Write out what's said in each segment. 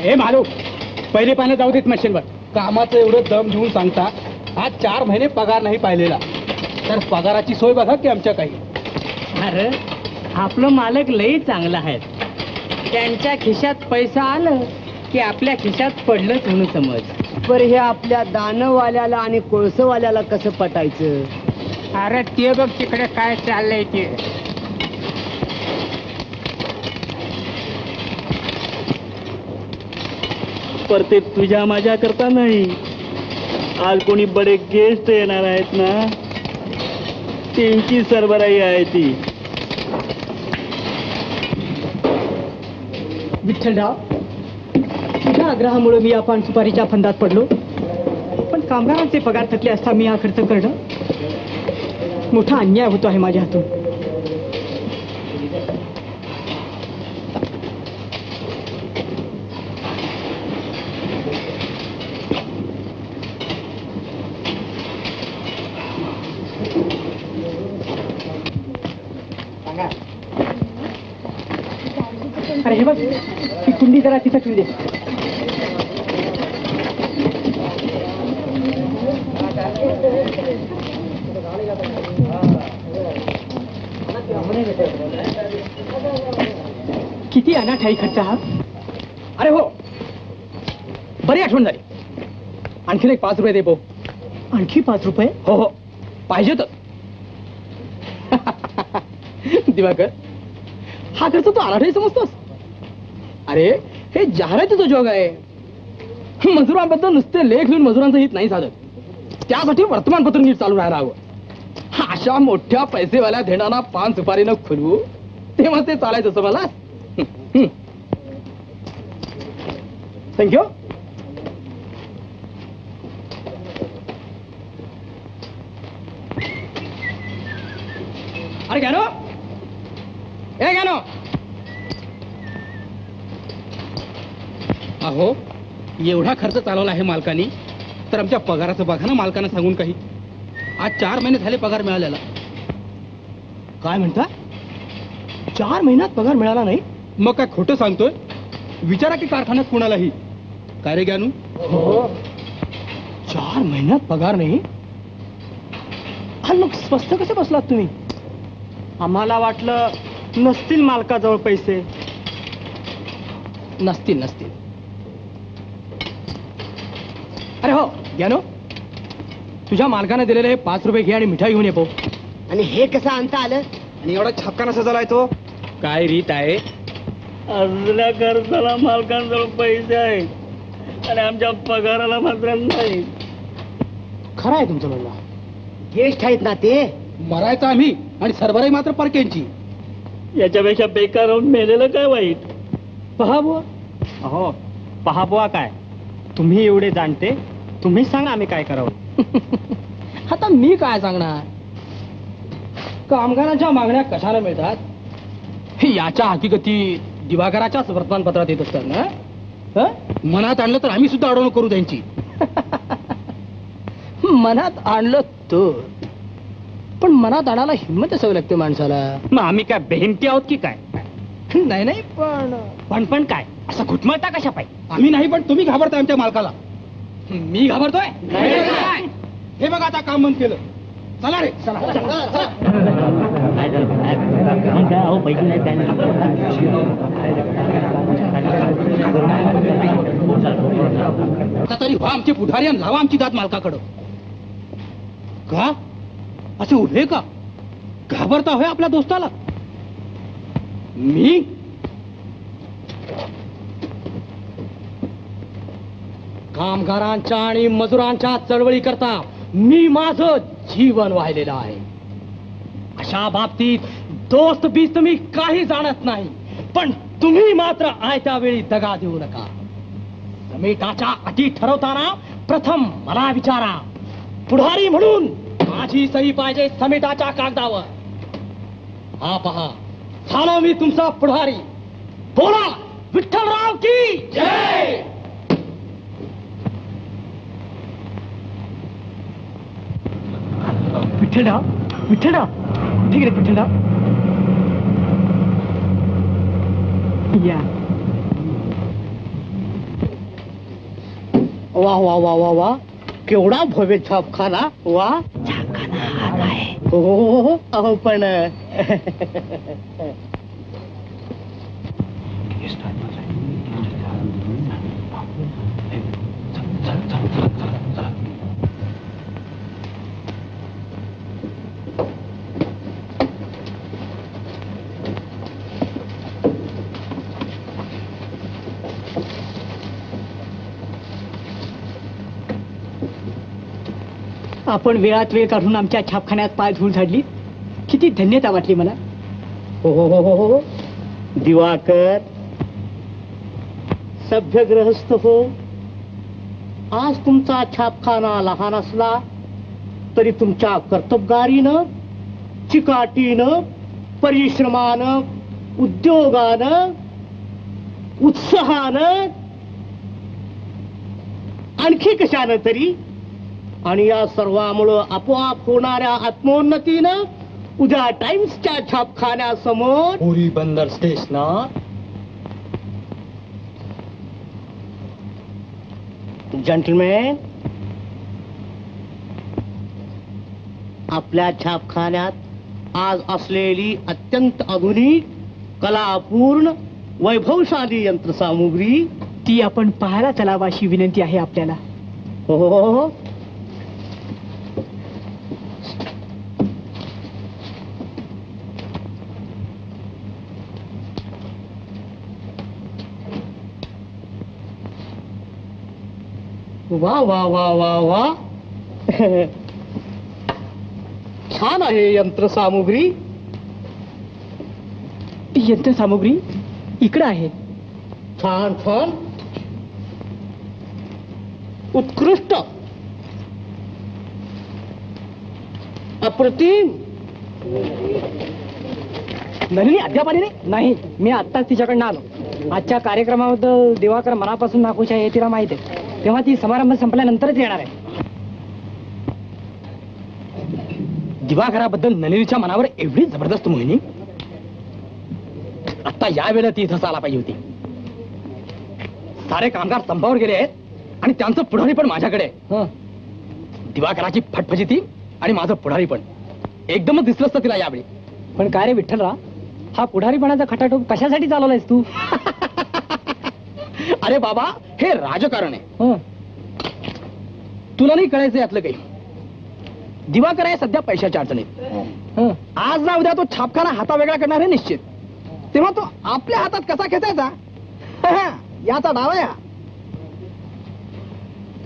हे मालू पहिले पानं जाऊ देत मशीनवर. कामाचं एवढं दम देऊन सांगता आज 4 महिने पगार नाही पाहिलेला, तर पगाराची सोय बघा की आमच्या काही. अरे आपलं मालक लई चांगला आहे. त्यांच्या खिशात पैसा आलं की आपल्या खिशात पडलंच म्हणून समज. बरं हे आपल्या दानवाल्याला आणि कोळसवाल्याला कसं पटायचं? अरे ते बघ तिकडे काय चाललंय ते. पर ते तुझ्या माझ्या करता नाही. आज कोणी बडे गेस्ट येणार आहेत ना, त्यांची सरबराई आहे ती. विठ्ठलराव, तुझ्या आग्रहामुळे मी आपण सुपारीच्या फंदात पडलो, पण कामगारांचे पगार थकले असता मी हा खर्च करणं मोठा अन्याय होतो आहे माझ्या हातून. अरे हे बघ, ही कुंडी जरा तिथं ठेवू दे. किती अनाठाई खर्च हा. अरे हो, बरी आठवण झाली. आणखीन एक 5 रुपये दे भाऊ. आणखी 5 रुपये? हो हो, पाहिजे तर. दिवाकर, हा खर्च तू अनाठाई समजतोस? अरे हे जाहिरातीचं जग आहे. मजुरांबद्दल नुसते लेख लिहून मजुरांचं हित नाही साधत. त्यासाठी वर्तमानपत्र नीट चालू राहायला हवं. अशा मोठ्या पैसेवाल्या धेडांना 5 सुपारीनं खुलवू तेव्हा ते चालायचं असं मला. थँक्यू. अरे घ्या नो, हे घ्या नो. अहो एवढा खर्च चालवला आहे मालकानी, तर आमच्या पगाराचं बघा ना मालकानं सांगून काही. आज 4 महिने झाले पगार मिळालेला. काय म्हणता? 4 महिन्यात पगार मिळाला नाही? मग काय खोटं सांगतोय? विचारा की कारखान्यात कुणालाही. काय रे ज्ञानू? 4 महिन्यात पगार नाही? आणि मग स्वस्त कसे बसलात तुम्ही? आम्हाला वाटलं नसतील मालकाजवळ पैसे. नसतील नसतील. अरे हो ज्ञानू, तुझ्या मालकाने दिलेले हे 5 रुपये घे आणि मिठाई घेऊन ये पो. आणि हे कसं आणता आलं? आणि एवढा छक्का नसा झालाय तो. काय रीत आहे? असल्या खर्चाला मालकांजवळ पैसे आहेत आणि आमच्या पगाराला मात्र नाही. खरं आहे तुमचं म्हणणं. गेस्ट आहेत ना ते. मरायचं आम्ही आणि सरबराई मात्र परक्यांची. याच्यापेक्षा बेकार राहून मेलेलं काय वाईट. पहा बुवा. हो पहा बुवा, काय तुम्ही एवढे जाणते, तुम्ही सांगा आम्ही काय करावं. आता मी काय सांगणार? कामगारांच्या मागण्या कशाला मिळतात याच्या हकीकती दिवाकराच्याच वर्तमानपत्रात येत असतात ना. मनात आणलं तर आम्ही सुद्धा अडवणूक करू त्यांची. मनात आणलं तर, पण मनात आणायला हिंमत असावी लागते माणसाला. मग आम्ही काय बेहिमती आहोत की काय? नाही नाही, पण काय असं घुटमळता कशा पाहिजे? आम्ही नाही, पण तुम्ही घाबरताय आमच्या मालकाला. मी घाबरतोय? हे बघा आता काम बंद केलं. चला रे चला. आता तरी व्हा आमचे पुढारी आणि लावा आमची दात मालकाकडं. का असे उभे का? घाबरता होय आपल्या दोस्ताला? मी कामगारांच्या आणि मजुरांच्या चळवळी करता मी माझं जीवन वाहिलेलं आहे. अशा बाबतीत दोस्त बीस्त मी काही जाणत नाही, पण तुम्ही मात्र आयत्या वेळी दगा देऊ नका. समेटाच्या अटी ठरवताना प्रथम मला विचारा. पुढारी म्हणून माझी सही पाहिजे समेटाच्या कागदावर. हा पहा, झालो मी तुमचा पुढारी. बोला विठ्ठलराव की जय. विठ्ठलराव, विठ्ठलराव, ठीक आहे विठ्ठलराव. या वा वा वा वा वा, केवढा भव्य छापखाना. वा हो अहो पण आपण वेळात वेळ काढून आमच्या छापखान्यात पाय धूळ झाडली, किती धन्यता वाटली मला. हो हो हो हो हो, दिवाकर सभ्य गृहस्थ हो, आज तुमचा छापखाना लहान असला तरी तुमच्या कर्तबगारीनं, चिकाटीनं, परिश्रमानं, उद्योगानं, उत्साहानं, आणखी कशानं तरी, आणि या सर्वामुळं आपोआप होणाऱ्या आत्मोन्नतीनं उद्या टाइम्सच्या छापखान्यासमोर पुरी बंदर स्टेशनात जंटलमॅन, आपल्या छापखान्यात आज असलेली अत्यंत आधुनिक, कलापूर्ण, वैभवशाली यंत्रसामुग्री ती आपण पाहायला चलावा अशी विनंती आहे आपल्याला. हो हो हो हो. वा वा वा वा वा, छान आहे यंत्रसामुग्री. यंत्रसामुग्री इकडं आहे. छान छान, उत्कृष्ट, अप्रतिम. नलिनी अद्याप आली नाही. मी आत्ताच तिच्याकडनं आलो. आजच्या कार्यक्रमाबद्दल दिवाकर मनापासून नाखुश आहे हे तिला माहित आहे. तेव्हा ती समारंभ संपल्यानंतरच येणार आहे. दिवाकराबद्दल नलिनीच्या मनावर एवढी जबरदस्त मोहिनी, आता या वेळेला ती इथंच आला पाहिजे होती. सारे कामगार संपावर गेले आहेत आणि त्यांचं पुढारी पण माझ्याकडे आहे. दिवाकराची फटफटी आणि माझं पुढारी पण एकदमच दिसलं असतं तिला यावेळी. पण काय रे विठ्ठलराव, हा पुढारीपणाचा खटाटोप कशासाठी चालवलायस तू? अरे बाबा, हे राजकारण आहे. तुला नाही कळायचं यातलं काही. दिवाकर आहे सध्या पैशाच्या अडचणीत. आज ना उद्या तो छापखाना हातावेगळा करणार आहे निश्चित. तेव्हा तो आपल्या हातात कसा खेचायचा याचा डाव आहे.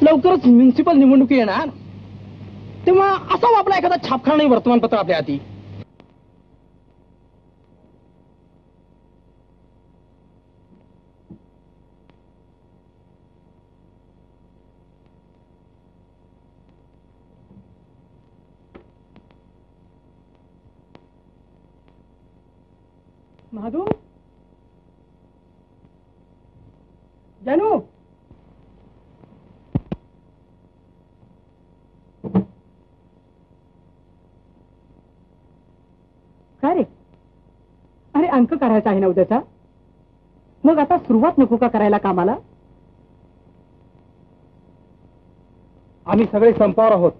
लवकरच म्युन्सिपल निवडणुकी येणार, तेव्हा असा आपला एखादा छापखाना नाही वर्तमानपत्र आपल्या हाती. महादू, जानू, काय रे? अरे अंक करायचा आहे ना उद्याचा, मग आता सुरुवात नको का करायला कामाला? आम्ही सगळे संपावर आहोत.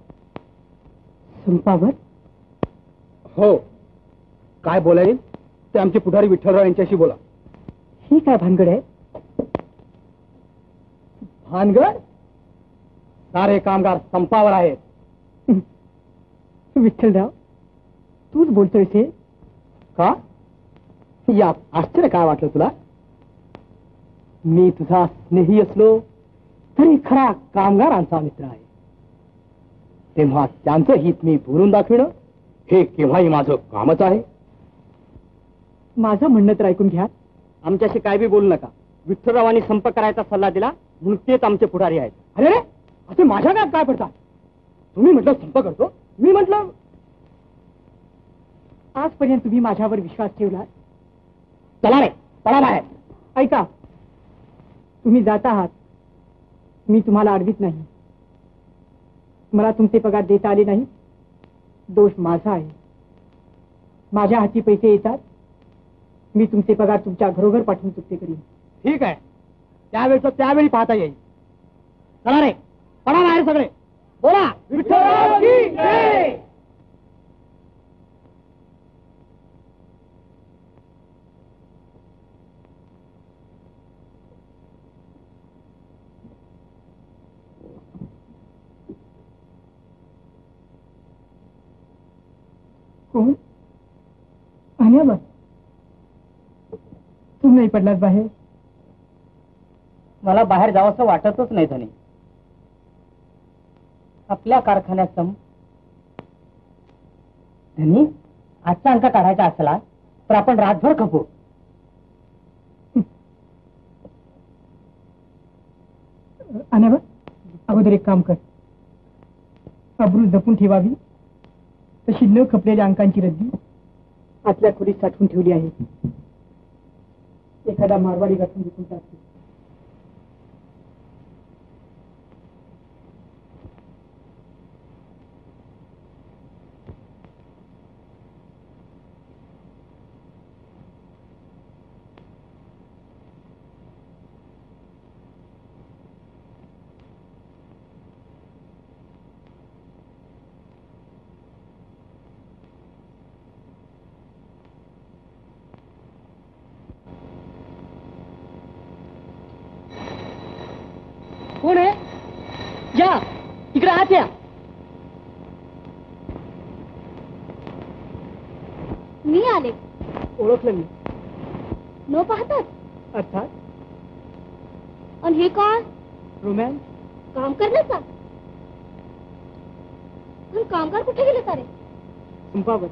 संपावर? हो, काय बोलायला ते आमचे पुढारी विठ्ठलराव यांच्याशी बोला. ही काय भानगड आहे? भानगड? सारे कामगार संपावर आहेत. विठ्ठलराव, तूच बोलतोय हे का? या आश्चर्य काय वाटलं तुला? मी तुझा स्नेही असलो तरी खरा कामगारांचा मित्र आहे. तेव्हा त्यांचं हित मी पुरून दाखविणं हे केव्हाही माझं कामच आहे. माझं म्हणणं तर ऐकून घ्या. आमच्याशी काय बी बोलू नका. विठ्ठलरावांनी संप करायचा सल्ला दिला म्हणून तेच आमचे पुढारी आहेत. अरे रे, असे माझ्या काय पडतात? तुम्ही म्हटलं संप करतो, मी म्हटलं. आजपर्यंत तुम्ही माझ्यावर विश्वास ठेवला. चला रे, पळा बाहेर. ऐका, तुम्ही जात आहात, मी तुम्हाला अडवित नाही. मला तुमचे पगार देता आले नाही, दोष माझा आहे. माझ्या हाती पैसे येतात, मी तुमचे पगार तुमच्या घरोघर पाठवून चुकते करीन. ठीक आहे, त्यावेळेचं त्यावेळी पाहता येईल. चला रे. पडा बाहेर सगळे, बोला विठ्ठलाची जय. कोण? आण्या, तू नाही पडलास बाहेर? मला बाहेर जावंसं वाटतच नाही धनी. आपल्या कारखान्यात धनी आजचा अंक काढायचा असला तर आपण रातभर खपू. आण्या, अगोदर एक काम कर. अब्रू जपून ठेवावी तशी न खपलेल्या अंकांची रद्दी आतल्या खोलीत साठवून ठेवली आहे. एखादा मारवाडी घासून विकून टाकते. कोण आहे? या इकडे आत या. मी आले. ओळखलं मी. न पाहतात. अर्थात आणि हे काय? रोमॅन्स. काम करण्याचा. पण कामगार कुठे गेले सारे? संपावर.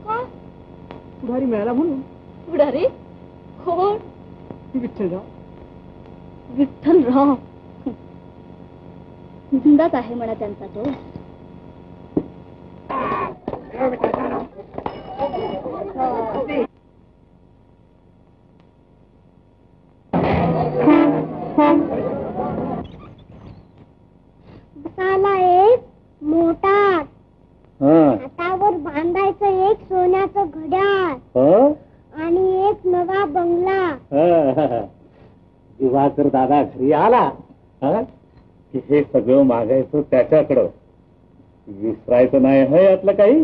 का? पुढारी मिळाला म्हणून. पुढारी? कोण? विठ्ठलराव. विठ्ठलराव जिंदाच आहे म्हणा त्यांचा तो. बसाला एक मोठा हातावर बांधायचं एक सोन्याचं घड्याळ आणि एक नवा बंगला. दिवाकर दादा घरी आला की हे सगळं मागायचं त्याच्याकडं. विसरायचं नाही हे यातलं काही.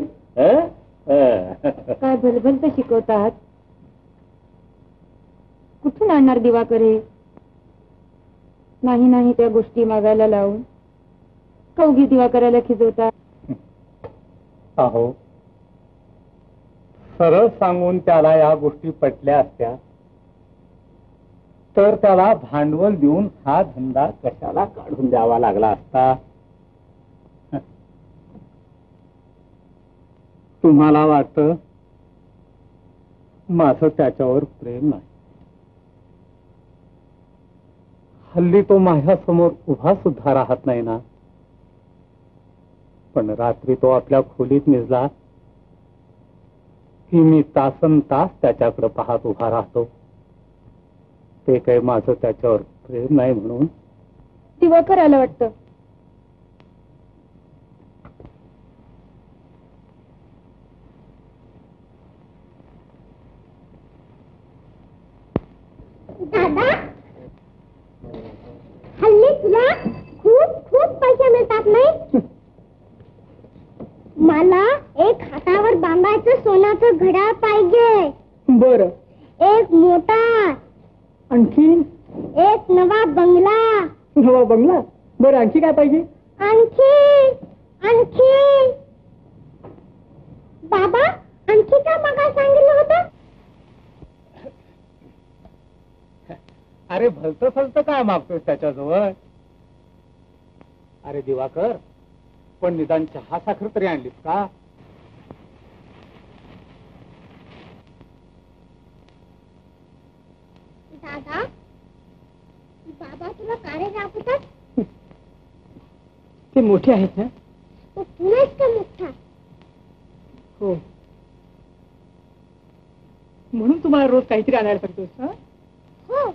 काय भलभलत शिकवतात. कुठून आणणार दिवाकर हे? नाही नाही त्या गोष्टी मागायला लावून कवगी दिवाकराला खिजवतात. अहो, सरळ सांगून त्याला या गोष्टी पटल्या असत्या तर त्याला भांडवल देऊन हा धंदा कशाला काढून द्यावा लागला असता. तुम्हाला वाटतं माझं त्याच्यावर प्रेम नाही. हल्ली तो माझ्या समोर उभा सुद्धा राहत नाही ना. पण रात्री तो आपल्या खोलीत निजला की मी तासन तास त्याच्याकडे पाहत उभा राहतो. ते काही माझं त्याच्यावर प्रेम नाही म्हणून. दिवाकराला वाटतं. दादा, हल्ली तुला खूप खूप पैसे मिळतात नाही? मला एक हातावर बांधायचं सोन्याचं घड्याळ पाहिजे. बर. एक मोठा. आणखी एक नवा बंगला. नवा बंगला. बरं, आणखी काय पाहिजे? आणखी आणखी बाबा, आणखी काय मागा सांगितलं होतं? अरे भलतं फलतं काय मागतोस त्याच्याजवळ? अरे दिवाकर, पण निदान चहा साखर तरी आणलीस का? दादा, बाबा तुला कारे दाखवतात? ते मोठे आहेत ना. तो तुला इतका मोठा. हो, म्हणून तुम्हाला रोज काहीतरी आणायला पाहिजे. हो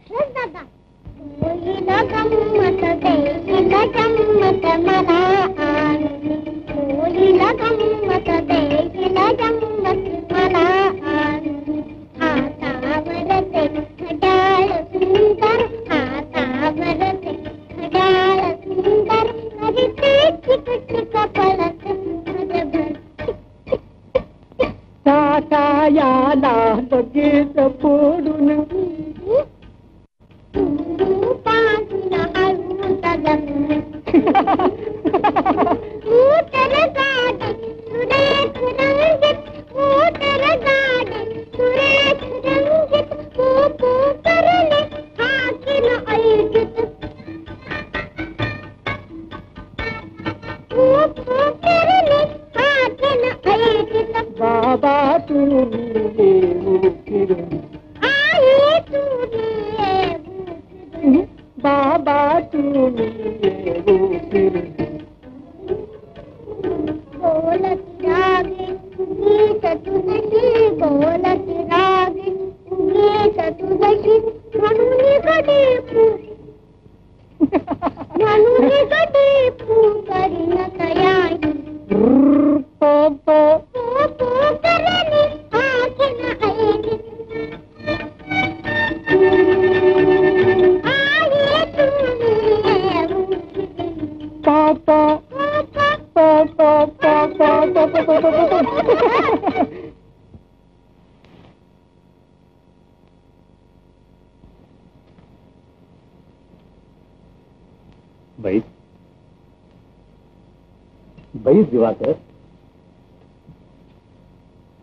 खरंच दादा. होळीला गंमत देशील गंमत मला आण. होळीला गंमत देशील गंमत मला आण. हातावर ते घड्याळ सुंदर. हातावर ते घड्याळ सुंदर. बोलत रागे गीत तुझशी बोलत रागे गीत तुझशी म्हणून कधी करीन तयारी करणी आखीन ऐनी आहे बैस दिवाकर,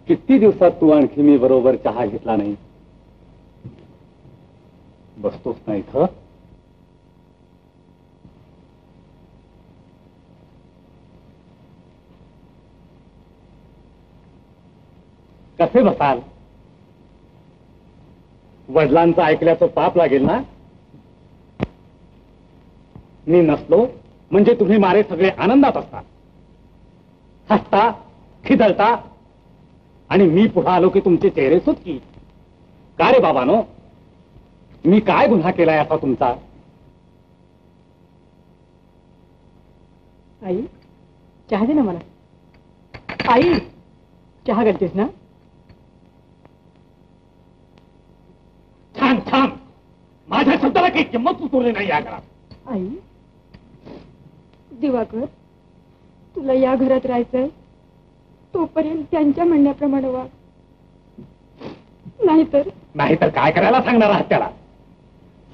किती दिवसात तू आणखी मी बरोबर चहा घेतला नाही. बसतोस ना इथं. कसे बसाल? वडिलांचं ऐकल्याचं पाप लागेल ना. मी नसलो म्हणजे तुम्ही मारे सगळे आनंदात असता, हसता, खिदळता, आणि मी पुढे आलो की तुमचे चेहरे सुटकी. का रे बाबानो, मी काय गुन्हा केलाय असा तुमचा? आई, चहा दे ना मला. आई, चहा घालतेस ना? छान छान. माझ्या शब्दाला काही किंमत उतरली नाही या घरात. आई, दिवाकर, तुला या घरात राहायचंय तोपर्यंत त्यांच्या म्हणण्याप्रमाणे वाग. नाहीतर काय करायला सांगणार आहात त्याला?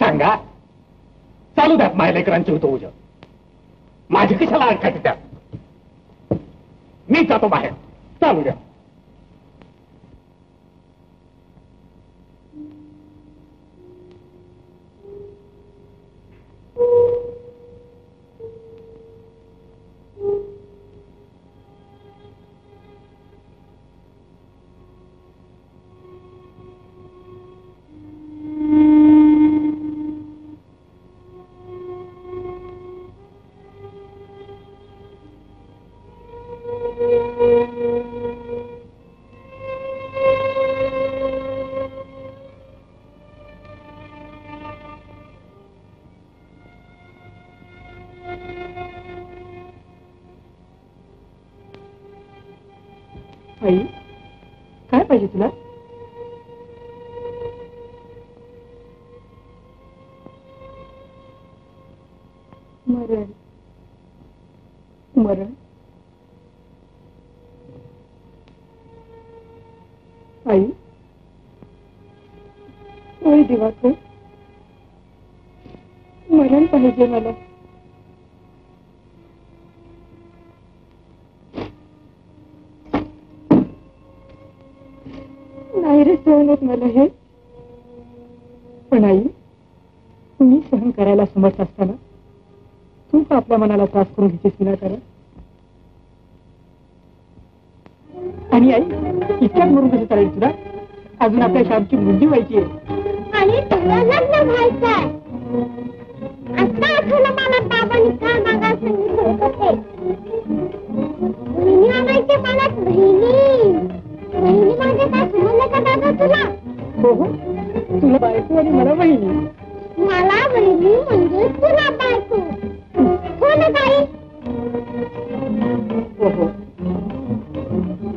सांगा. चालू द्यात माझ्या लेकरांची होतो उज. माझी कशाला अडकायची त्यात? मी जातो बाहेर. चालू द्या. आई, काय पाहिजे तुला? मरण. मरण. आई, होय दिवाकर, मरण पाहिजे मला. नाही रे सहन होत मला हे. पण आई, मी सहन करायला समर्थ असताना तू का आपल्या मनाला त्रास करून घ्यायचीस विनाकारण? आणि आई, इतक्यात मरून कसं चालेल तुला? अजून आपल्या श्यामची बुद्धी व्हायची आहे. आणि तुला लग्न व्हायचंय. आता आठवलं मला बाबांनी काय मागा सांगितलं होते. बहिणी आणायचे मला. बहिणी म्हणजे काय समजलं का दादा तुला? हो, तुला बायको आणि मला बहिणी. मला बहिणी म्हणजे तुला बायको. हो ना ताई? हो.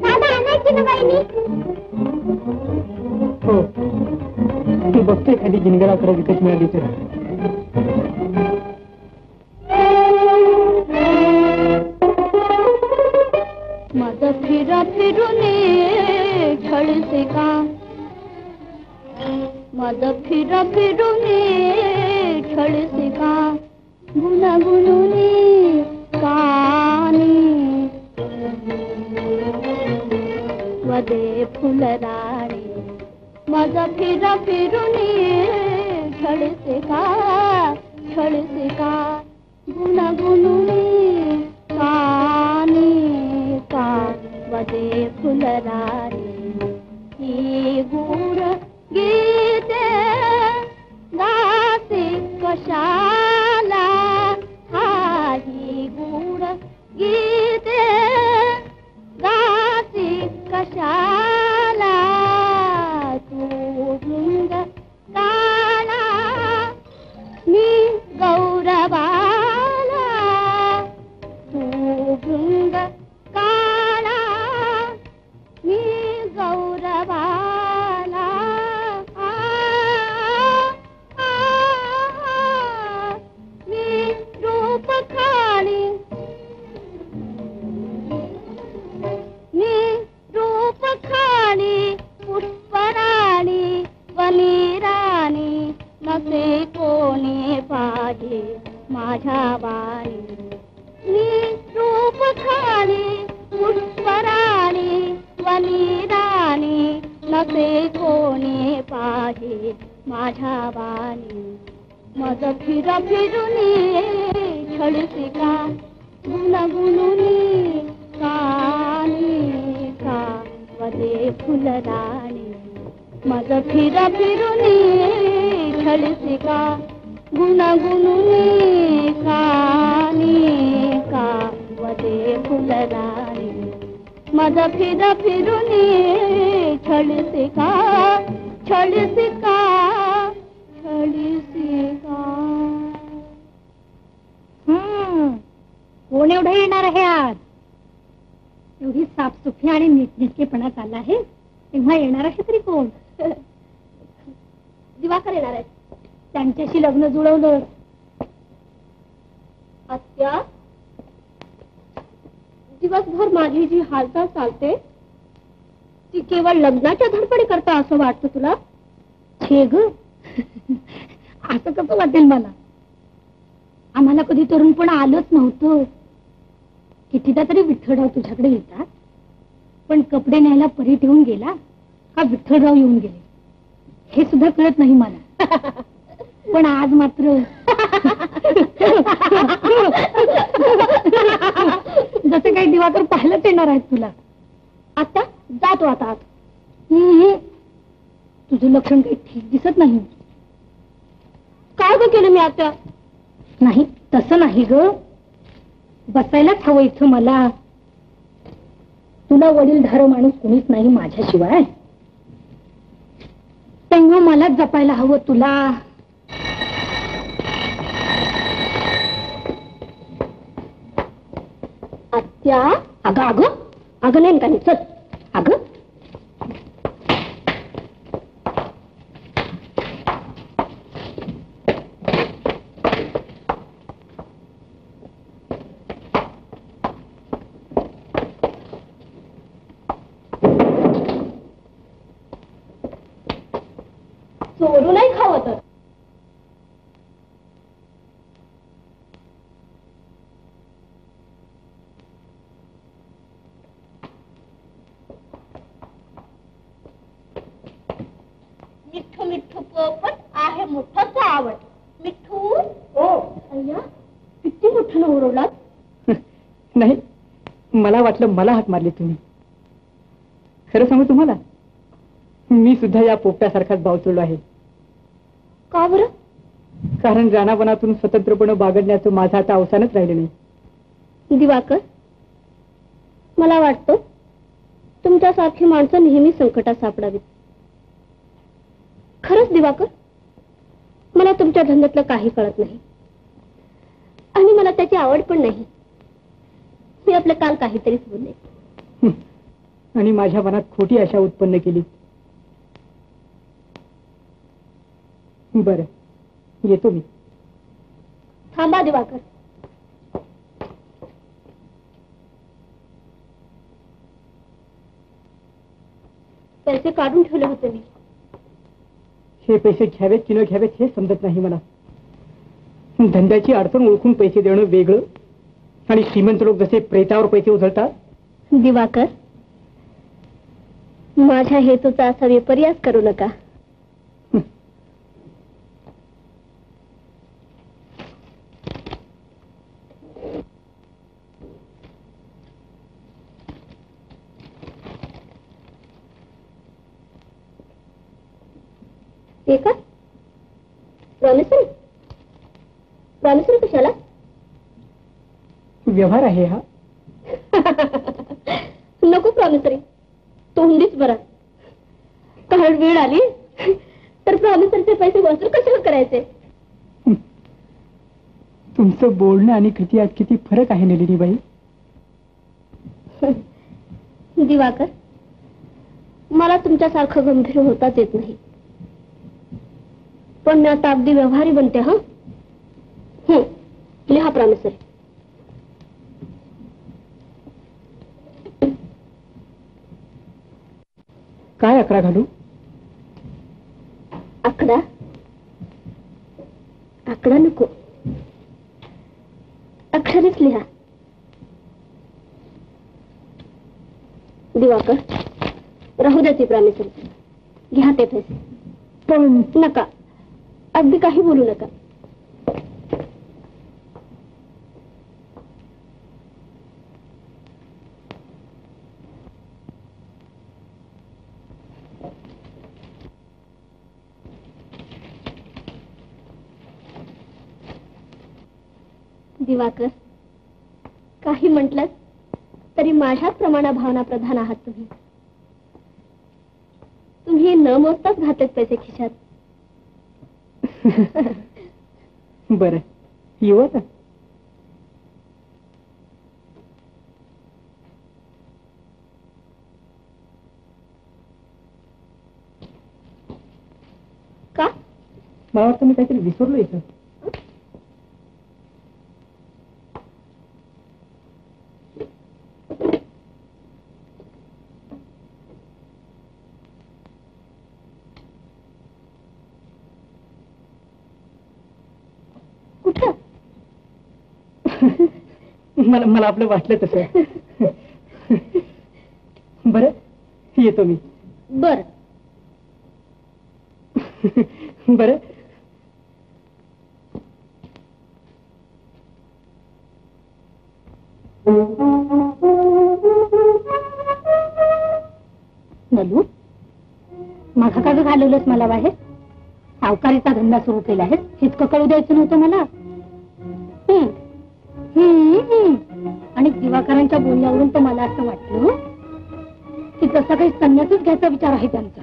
दादा आणायची ना बहिणी? हो. तू बघते एखादी जिनगराकडे विकत मिळाली तर. माझं फिरून छळसे का? माझं फिरून छळसे का? गुणगुणुनी कानी वदे फुलराणी. माझं फिरून छळसे का? छळसे का? गुणगुणुनी कानी का वदे फुलराणी. ही गुण गीते गाते कशाला? नसे कोणी पाहे माझ्या वाणी मी रूप खाणी पुष्पराणी वनी राणी नसे कोणी पाहे माझ्या वाणी मज फिर फिरुनी छळसिका गुणगुणुनी कानी का वदे फुलराणी मज फिर फिरुनी छळसिका गुणगुणुनी कानी का वदे फुलराणी मज फिर फिरुनी छळसिका छळसिका छळसिका. कोण एवढं येणार आहे आज? एवढी साफसुफी आणि नीटनेटकेपणा चालला आहे तेव्हा येणार आहे तरी कोण? दिवाकर येणार आहे. त्यांच्याशी लग्न जुळवलं. आत्या, दिवसभर माझी जी हालचाल चालते ती केवळ लग्नाच्या धडपडी करता असं वाटतं तुला? छे ग, असं कसं वाटेल मला? आम्हाला कधी तरुणपण आलंच नव्हतं. कितीदा तरी विठ्ठलराव तुझ्याकडे येतात, पण कपडे न्यायला परी ठेवून गेला का विठ्ठलराव येऊन गेले हे सुद्धा कळत नाही मला. पण आज मात्र जसे काही दिवाकर पाहायलाच येणार आहेत तुला. आता जातो आता आत. तुझं लक्षण काही ठीक दिसत नाही. काय ग केलं मी आता? नाही तसं नाही ग, बसायलाच हवं इथं मला. तुला वडीलधारं माणूस कुणीच नाही माझ्याशिवाय, तेव्हा मलाच जपायला हवं तुला. आत्या, अगं अगं अगं नाही का नाही, चल अगं. चोरू नाही खावं तर. मिठ्ठू मिठ्ठू पोपट आहे मोठं आवड. मिठ्ठू, ओ अय्या किती मोठं ओरडलात. नाही, मला वाटलं मला हाक मारली तुम्ही. खरं सांगू तुम्हाला, मी सुद्धा या पोपट्यासारखाच बावचळलो आहे. का बरं? कारण रानावनातून स्वतंत्रपणे बागडण्याचं माझं आता अवसानच राहिलं नाही. दिवाकर, मला वाटतं तुमच्यासारखी माणसं नेहमी संकटात सापडावीत. खरंच दिवाकर, मला तुमच्या धंद्यातलं काही कळत नाही आणि मला त्याची आवड पण नाही. मी आपलं काल काहीतरीच बोलले आणि माझ्या मनात खोटी आशा उत्पन्न केली. बरं, येतो मी. थांबा दिवाकर. पैसे काढून ठेवले होते मी. हे पैसे घ्यावेत की न घ्यावेत हे समजत नाही मला. धंद्याची अडचण ओळखून पैसे देणं वेगळं आणि श्रीमंत लोक जसे प्रेतावर पैसे उधळतात. दिवाकर, माझ्या हेतूचा असा विपर्यास करू नका. ते का प्रॉमिसरी? प्रॉमिसरी कशाला? व्यवहार आहे हा. नको प्रॉमिसरी, तोंडीच बरा. कारण वेळ आली तर प्रॉमिसरीचे पैसे वसूल कशाला करायचे? तुमचं बोलणं आणि कृती यात किती फरक आहे नलिनीबाई. दिवाकर, मला तुमच्यासारखं गंभीर होताच येत नाही, पण मी आता अगदी व्यवहारी बनते. हा, लिहा प्रॉमिसरी. काय 11 घालू? 11? आकडा नको, अक्षरच लिहा. दिवाकर, राहू द्या ती प्रॉमिसरी. घ्या ते पैसे. पण नका, अगदी काही बोलू नका. दिवाकर, काही म्हटलं तरी माझ्याच प्रमाणा भावना प्रधान आहात तुम्ही. तुम्ही न मोजताच घातलेत पैसे खिशात. बरं, येऊ आता. का? मला वाटतं मी काहीतरी विसरलो इथं. कुठं? मला आपलं वाटलं तसं. बरं, येतो मी. बर. बरं. नलू, माघा का घालवलंच मला बाहेर? सावकारीचा धंदा सुरू केला आहे, इतकं कळू द्यायचं नव्हतं मला. आणि दिवाकरांच्या बोलण्यावरून तर मला असं वाटलं की जसं काही संन्यासच घ्यायचा विचार आहे त्यांचा.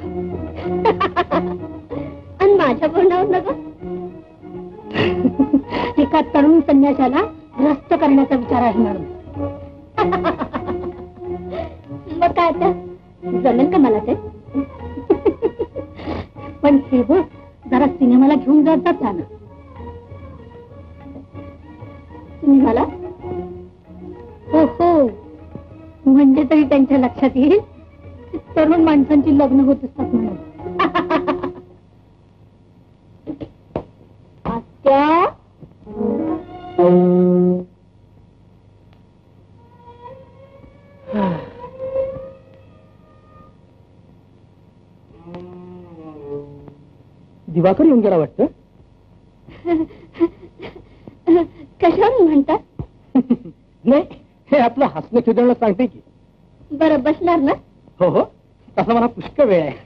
आणि माझ्या बोलण्यावर नका, एका तरुण संन्याशाला ग्रस्त करण्याचा विचार आहे म्हणून. मग काय तर जमेल का मला ते? पण हे बघ, जरा सिनेमाला घेऊन जातात ना तुम्ही मला. हो हो, म्हणजे तरी त्यांच्या लक्षात येईल तरुण माणसांची लग्न होत असतात म्हणून. आत्या, दिवाकर येऊन गेला वाटतं. कशावर म्हणतात? नाही, हे आपलं हसणं खिदळणं सांगते की. बरं, बसणार ना? हो हो, तसा मला पुष्कळ वेळ आहे.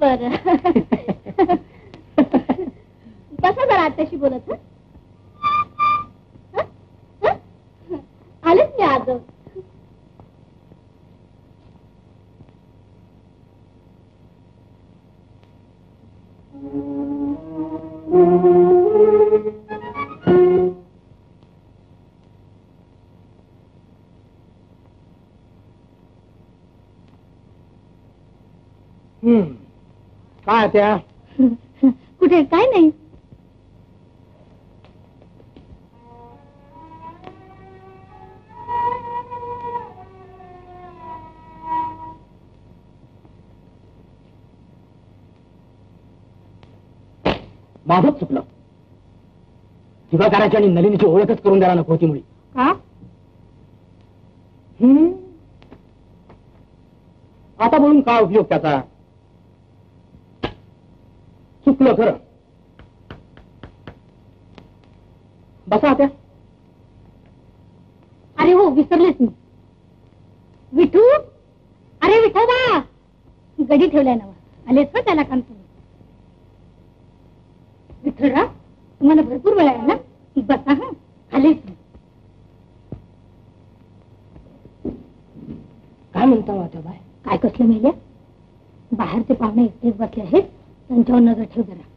बर. बसा जरा आत्याशी बोलत. आलेच मी आज. काय त्या? कुठे? काय नाही. माझंच चुकलं. दिवाकराची आणि नलिनीची ओळखच करून द्यायला नको होती मुळी. का? आता बोलून काय उपयोग त्याचा? चुकलं खरं. बसा त्या. अरे हो, विसरलेच मी. विठू, अरे विठोबा, गडी ठेवलाय ना. आलेच ना त्याला काम तुम्ही. विठ्ठलराव, तुम्हाला भरपूर वेळ आहे ना? बसा. हा, आलेच. काय म्हणता वाट्या बाय? काय कसलं मेल्या? बाहेरचे पाहुणे एकटेच बसले आहेत, त्यांच्यावर नजर ठेव जरा.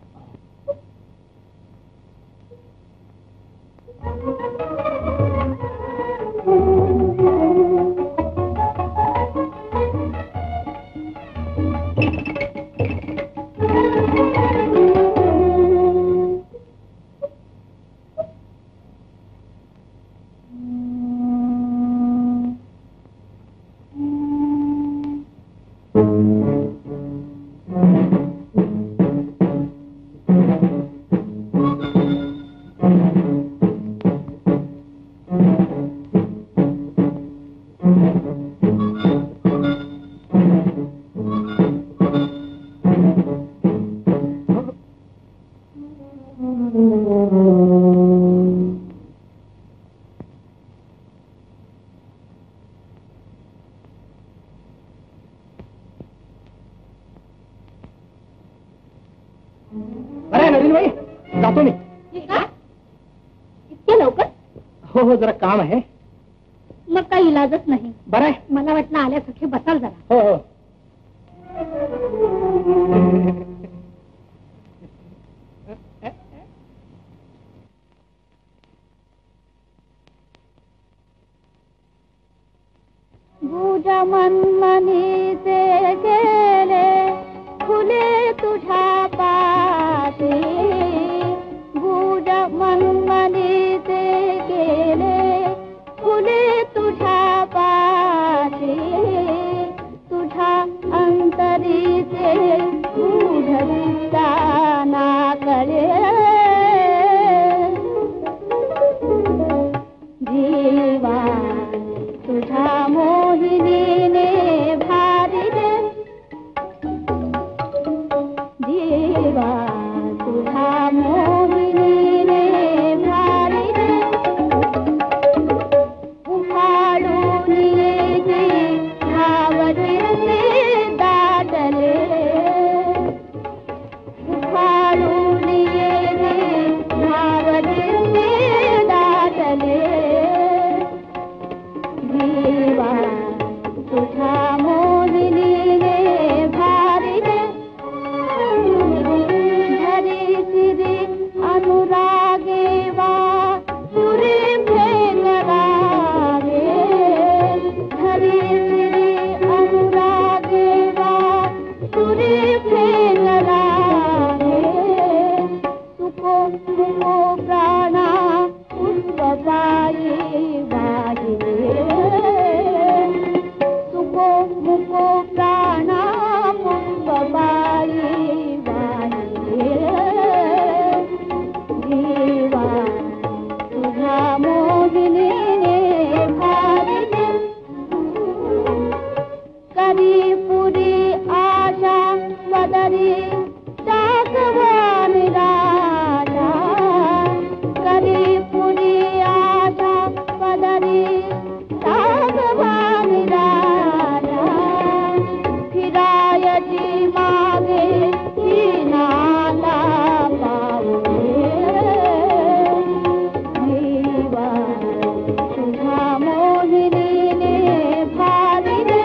अरे नवीनबाई, जातो मी. इतक्या लवकर? हो जरा काम आहे. मग काही इलाजच नाही. बरं आहे. मला वाटलं आल्यासारखे बसाल जरा. हो. गुज मनमनीचे गेले फुले तुझ्या पाशी. गुज मनमनीचे गेले फुले तुझ्या पाशी. तुझ्या अंतरीचे गूढ दिसताना कळे. जीवा तुझ्या मोहिनीने भारी दे. जीवा तुझ्या मोहिनीने भारी दे. उफाळून येते धावतीचे दाटले. उफाळून येते धावतीचे दाटले. जीवा तुझ्या मोहिनीने भारी दे. धरी सिरी अनुरागे वा तुरे फेंगरागे. धरी सिरी अनुरागे वा तुरे फेंगरागे. सुको सुको प्राणा पुष्पबाई वाहिरे. सुको मुको प्राणा पुष्पबाई वाहिरे. जीवा तुझ्या मोहिनीने भारी दे. करी पुरी आशा पदरी टाकवा निराशा. करी पुरी आशा पदरी टाकवा निराशा. फिरायची मागे हीनाला पावले. जीवा तुझ्या मोहिनीने भारी दे.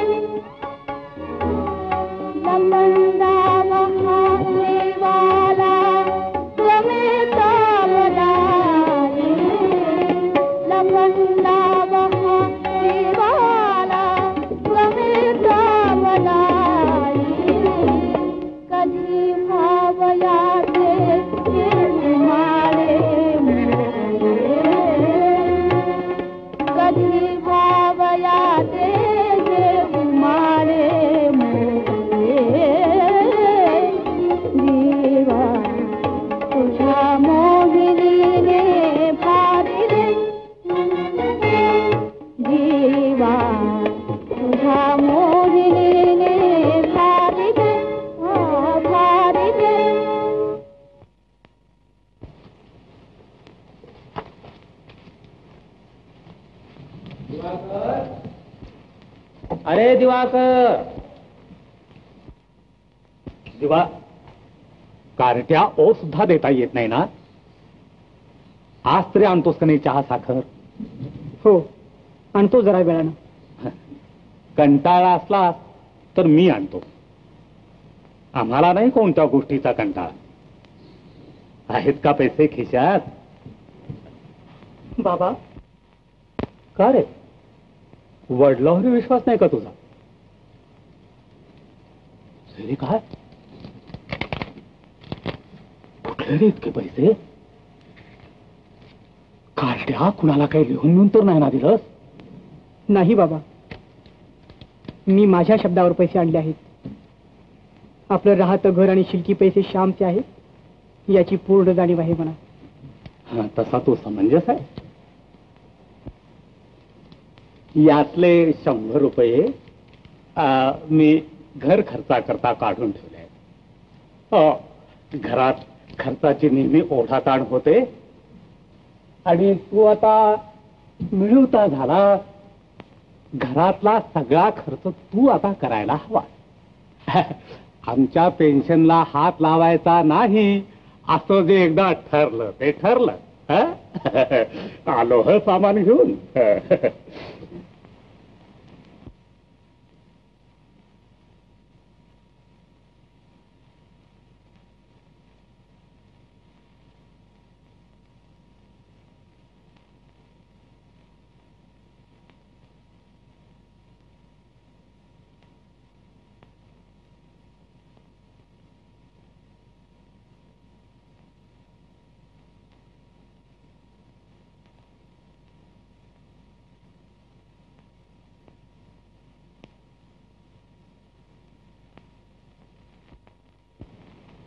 लंबंदाव हा देवाला गमे तावदारी. लंबंदाव हा देवाला गमे तावदारी. कधी भावयाचे माळे मोहरे. कधी भावयाचे माळे मोहरे. जीवा तुझ्या मोहिनीने भारी दे. जीवा तुझ्या मोहिनीने भारी दे. भारी दे. अरे दिवाकर. दिवा, कारट्या ओ सुद्धा देता येत नाही ना? आज तरी आणतोस का नाही चहा साखर? हो, आणतो जरा वेळानं. कंटाळा असला तर मी आणतो. आम्हाला नाही कोणत्या गोष्टीचा कंटाळा. आहेत का पैसे खिशात? बाबा, का रे, वडिलांवर विश्वास नाही का तुझा? हे काय, कुठले रे इतके पैसे? कार्ट्या, कुणाला काही लिहून घेऊन तर नाही ना दिलंस? नाही बाबा, मी माझ्या शब्दावर पैसे आणले आहेत. आपलं राहतं घर आणि शिल्की पैसे श्यामचे आहेत याची पूर्ण जाणीव आहे म्हणा. हा, तसा तो समंजस आहे. यातले 100 रुपये मी घर खर्चा करता काढून ठेवले आहेत. घरात खर्चाची नेहमी ओढाताण होते आणि तू आता मिळवता झाला. घरातला सगळा खर्च तू आता करायला हवा. आमच्या पेन्शनला हात लावायचा नाही असं जे एकदा ठरलं ते ठरलं. आलो ह सामान घेऊन.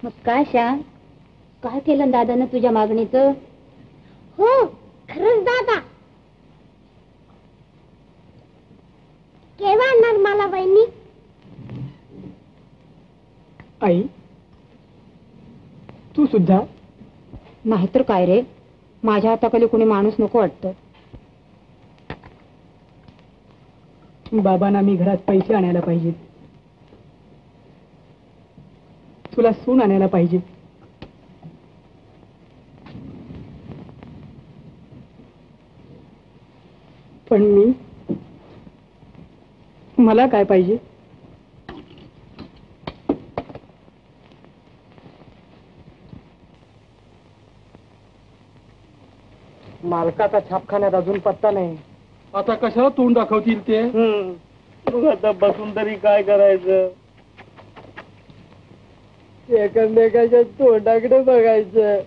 मग काय श्याम, काय केलं दादानं तुझ्या मागणीचं? हो खरंच दादा. केव्हा आणणार मला बहिणी? आई तू सुद्धा? नाहीतर काय रे, माझ्या हाताखाली कोणी माणूस नको वाटतं. बाबांना मी घरात पैसे आणायला पाहिजेत, तुला सून आणायला पाहिजे. पण मला काय पाहिजे? मालकाचा छापखान्यात अजून पत्ता नाही. आता कशाला तोंड दाखवतील ते? मग आता बसून तरी काय करायचं? एकमेकाच्या तोंडाकडे बघायचं.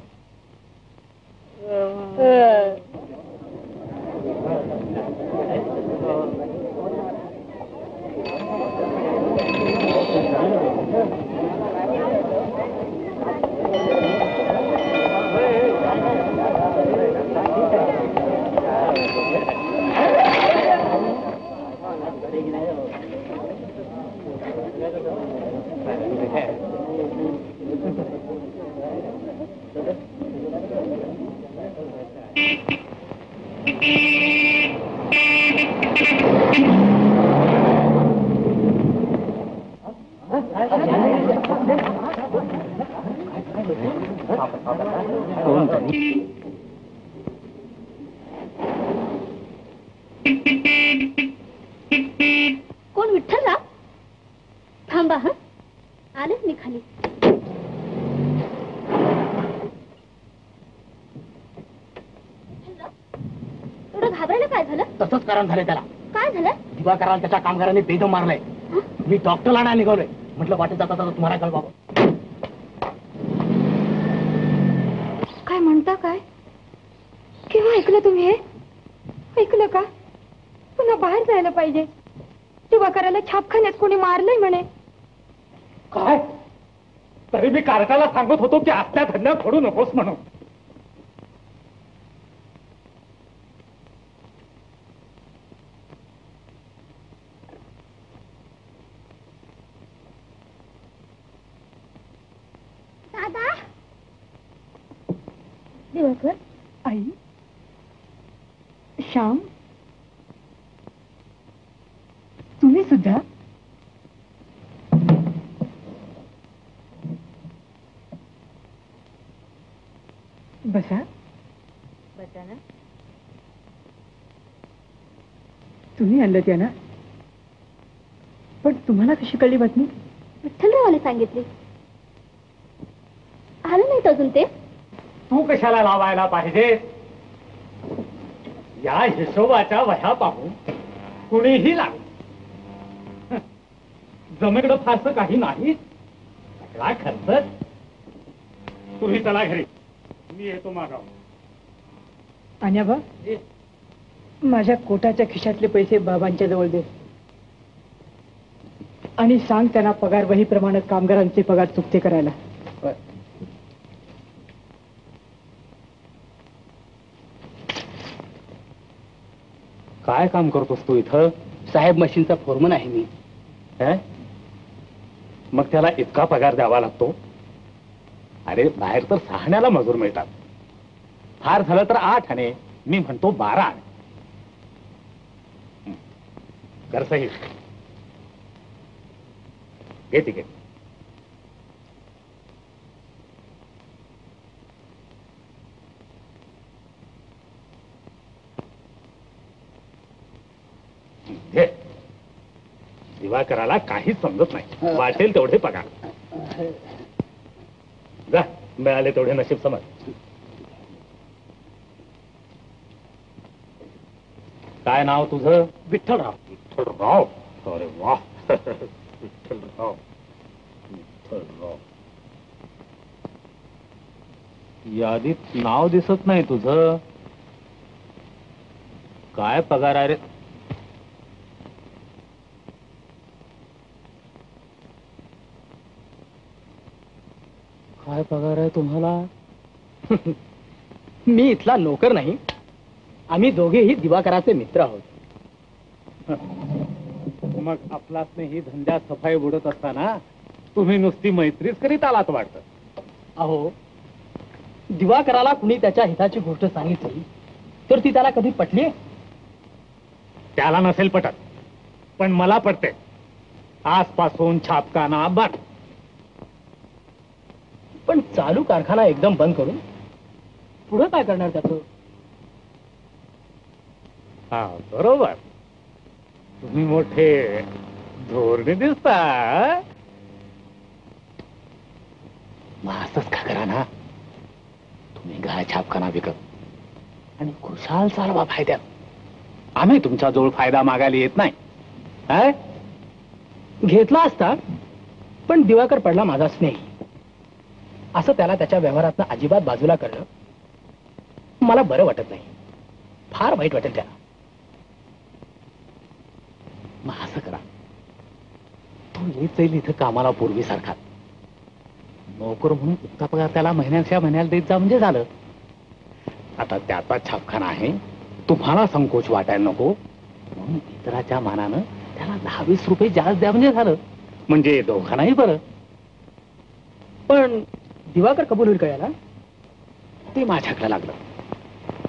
कोण? विठ्ठलराव? थांबा हा, आलेच मी खाली. एवढं घाबरायला काय झालं? तसंच कारण झालंय त्याला. काय झालं? दिवाकराला त्याच्या कामगारांनी बेदम मारलंय. मी डॉक्टरला नाही निघालोय, म्हटलं वाटेत जाता जाता तुम्हाला कळ बाबा. काय म्हणता? काय केव्हा ऐकलं तुम्ही? हे ऐकलं का? पुन्हा बाहेर जायला पाहिजे. दिवाकराला छापखान्यात कोणी मारलंय म्हणे. काय? तरी मी कार्टाला सांगत होतो की आपल्या धंद्यात पडू नकोस म्हणून. दादा, दिवाकर, आई, श्याम, तुम्ही सुद्धा? बसा. बसा ना. तुम्ही आणलं त्यांना, पण तुम्हाला कशी कळली बातमी? विठ्ठलरावने सांगितली. आलं नाहीत अजून ते? तू कशाला लावायला पाहिजे? या हिशोबाच्या वह्या पाहून कुणीही लागू. जमेकडं फारसं काही नाही. सगळा खर्च. तुम्ही चला घरी, मी येतो मागाव. अन्याबा, माझ्या कोटाच्या खिशातले पैसे बाबांच्या जवळ दे आणि सांग त्यांना पगार वहीप्रमाणे कामगारांचे पगार चुकते करायला. काय काम करतोस तू इथं? साहेब, मशीनचा फोरमन आहे मी. मग त्याला इतका पगार द्यावा लागतो? अरे बाहेर तर 6 आण्याला मजूर मिळतात. फार झालं तर 8 आणे, मी म्हणतो 12 आणे. कर सही. घे तिकीट. दिवाकराला काहीच समजत नाही. वाटेल तेवढे पगार. जा, मिळाले तेवढे नशीब समज. काय नाव तुझं? विठ्ठलराव. विठ्ठलराव. अरे वा. विठ्ठलराव. विठ्ठलराव. यादीत नाव दिसत नाही तुझं. काय पगार आहे रे? काय पगार आहे तुम्हाला? मी इथला नोकर नाही. आम्ही दोघेही दिवाकराचे मित्र आहोत. मग आपलाच ही धंद्यात सफाई बुडत असताना तुम्ही नुसती मैत्रीच करीत आलात वाटतं. अहो, दिवाकराला कुणी त्याच्या हिताची गोष्ट सांगितली तर ती त्याला कधी पटली? त्याला नसेल पटत, पण मला पटते. आजपासून छापखाना बंद. पण चालू कारखाना एकदम बंद करून पुढे काय करणार त्याचं? हा, बरोबर. तुम्ही मोठे धोरणे दिसता. मग असंच का करा ना, तुम्ही घरा छापखाना विकत आणि खुशाल चालवा फायद्यात. आम्ही तुमच्या जवळ फायदा मागायला येत नाही. काय घेतला असता, पण दिवाकर पडला माझा स्नेही. असं त्याला त्याच्या व्यवहारातनं अजिबात बाजूला करणं मला बरं वाटत नाही. फार वाईट वाटेल त्याला. मग असं करा, तो येत जाईल इथं कामाला पूर्वीसारखा. नोकर म्हणून इतका पगार त्याला महिन्याच्या महिन्याला देत जा म्हणजे झालं. आता त्याचा छापखाना आहे, तुम्हाला संकोच वाटायला नको म्हणून इतराच्या मानानं त्याला 10-20 रुपये जास्त द्या म्हणजे झालं. म्हणजे दोघांनाही बरं. पण दिवाकर कबूल होईल का याला? ते माझ्याकडे लागलं.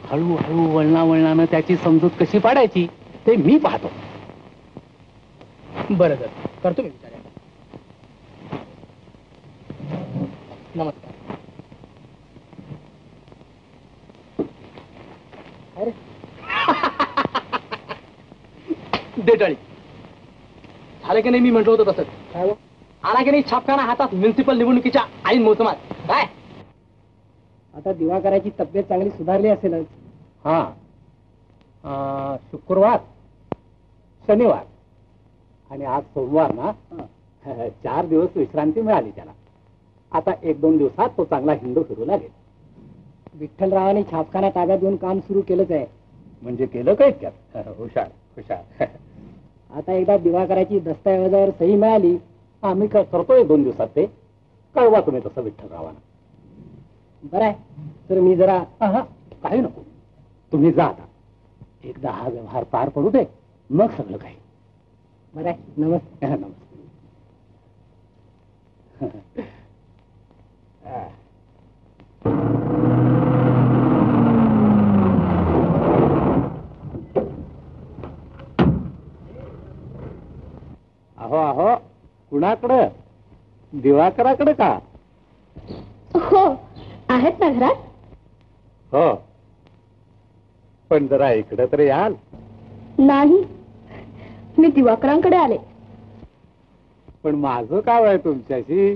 हळूहळू वळणावळणानं त्याची समजूत कशी पाडायची ते मी पाहतो. बरं, जर करतो मी विचार. नमस्कार. अरे देटाळी झालं की नाही? मी म्हटलं होतं तसंच. काय आला की नाही छापखाना हातात म्युन्सिपल निवडणुकीच्या ऐन मोसमात? काय आता दिवाकराची तब्येत चांगली सुधारली असेलच. हा, शुक्रवार, शनिवार आणि आज सोमवार ना, 4 दिवस विश्रांती मिळाली त्याला. आता 1-2 दिवसात तो चांगला हिंदू फिरू लागेल. विठ्ठलरावांनी छापखाना ताब्यात घेऊन काम सुरू केलंच आहे. म्हणजे केलं काय त्यात? हुशार हुशार. आता एकदा दिवाकराची दस्तऐवजावर सही मिळाली. आम्ही काय करतोय 2 दिवसात ते. कळवा तुम्ही तसं विठ्ठलरावांना. बरं आहे, तर मी जरा काही नको, तुम्ही जा आता. एकदा हा व्यवहार पार पडू दे, मग सगळं काही. बरं आहे. नमस्ते. नमस्ते. अहो अहो, कुणाकडं? दिवाकराकडे का? हो, आहेत ना घरात. हो, पण जरा इकडे तरी याल. नाही, मी दिवाकरांकडे आले. पण माझं काय आहे तुमच्याशी?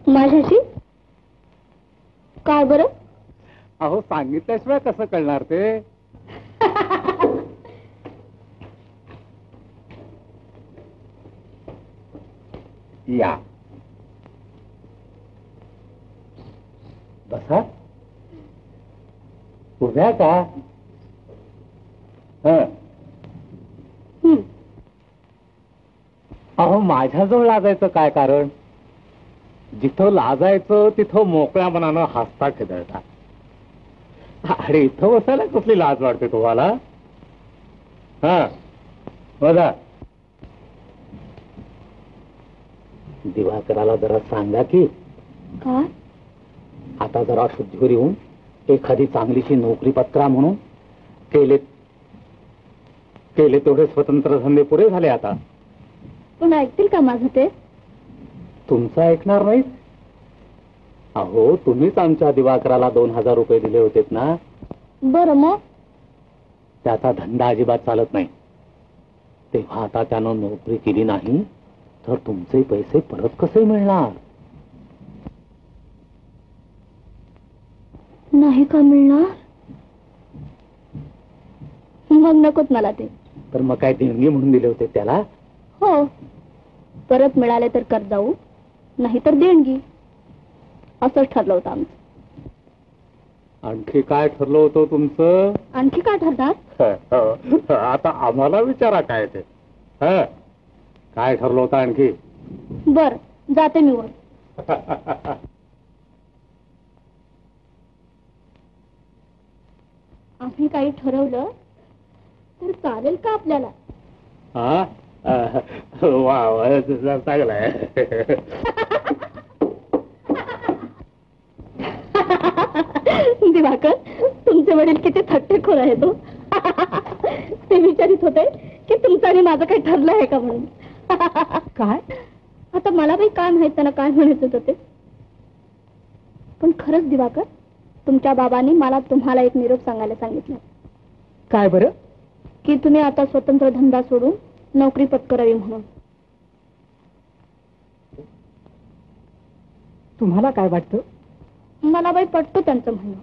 माझ्याशी काय बरं? अहो, सांगितल्याशिवाय कसं कळणार ते? या, बसा. उभ्या का? अहो, माझ्याजवळ लाजायचं काय कारण? जिथं लाजायचं तिथं मोकळ्या मनानं हसता खेदळता. अरे, इथं बसायला कसली लाज वाटते तुम्हाला? हा, बघा. दिवाकराला जरा सांगा की काय? आता जरा शुद्धीवर येऊन एखादी चांगलीशी नोकरी पत्रा म्हणून केले तेवढे स्वतंत्र धंदे पुरे झाले. आता पण ऐकतील का माझं ते? तुमचं ऐकणार नाहीत? अहो, तुम्हीच आमच्या दिवाकराला 2000 रुपये दिले होतेत ना? बरं, मग त्याचा धंदा अजिबात चालत नाही. तेव्हा आता त्यानं नोकरी केली नाही तर तुमचे पैसे परत कसे मिळणार? नाही का मिळणार? मग नकोच मला ते. तर मग काय देणगी म्हणून दिले होते त्याला? हो, परत मिळाले तर कर जाऊ, नाही तर देणगी, असंच ठरलं होतं आमचं. आणखी काय ठरलं होतं तुमचं? आणखी काय ठरणार? आता आम्हाला विचारा काय ते. काय ठरलं होतं आणखी? बर, जाते मी वर. आम्ही काही ठरवलं तर चालेल का आपल्याला? वा चांगलं आहे. दिवाकर, तुमचे वडील किती थट्टेखोर आहे तो. ते विचारित होते की तुमचं आणि माझं काही ठरलं आहे का म्हणून. काय? आता मला बाई काय माहित त्यांना काय म्हणायचं होतं ते. पण खरंच दिवाकर, तुमच्या बाबांनी मला तुम्हाला एक निरोप सांगायला सांगितलं. काय बरं? की तुम्ही आता स्वतंत्र धंदा सोडून नोकरी पत्करावी म्हणून. तुम्हाला काय वाटतं? मला बाई पटतो त्यांचं म्हणणं.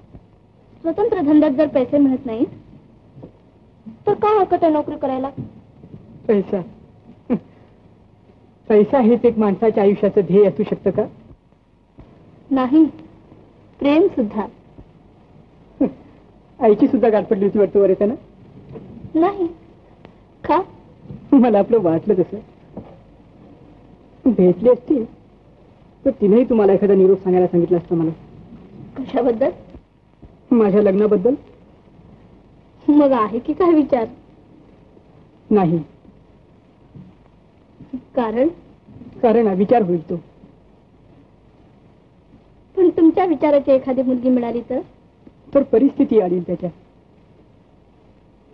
स्वतंत्र धंद्यात जर पैसे मिळत नाही तर काय हरकत आहे नोकरी करायला? पैसा पैसा हेच एक माणसाच्या आयुष्याचं ध्येय असू शकतं का? नाही, प्रेम सुद्धा. आईची सुद्धा गाठ पडली होती वाटतं वर येताना. नाही का? मला आपलं वाटलं तसं. भेटली असती तर तिनेही तुम्हाला एखादा निरोप सांगायला सांगितलं असतं मला. कशाबद्दल? माझ्या लग्नाबद्दल. मग आहे की काय विचार? नाही. कारण विचार होईल तो. पण तुमच्या विचाराची एखादी मुलगी मिळाली तर परिस्थिती आली त्याच्या.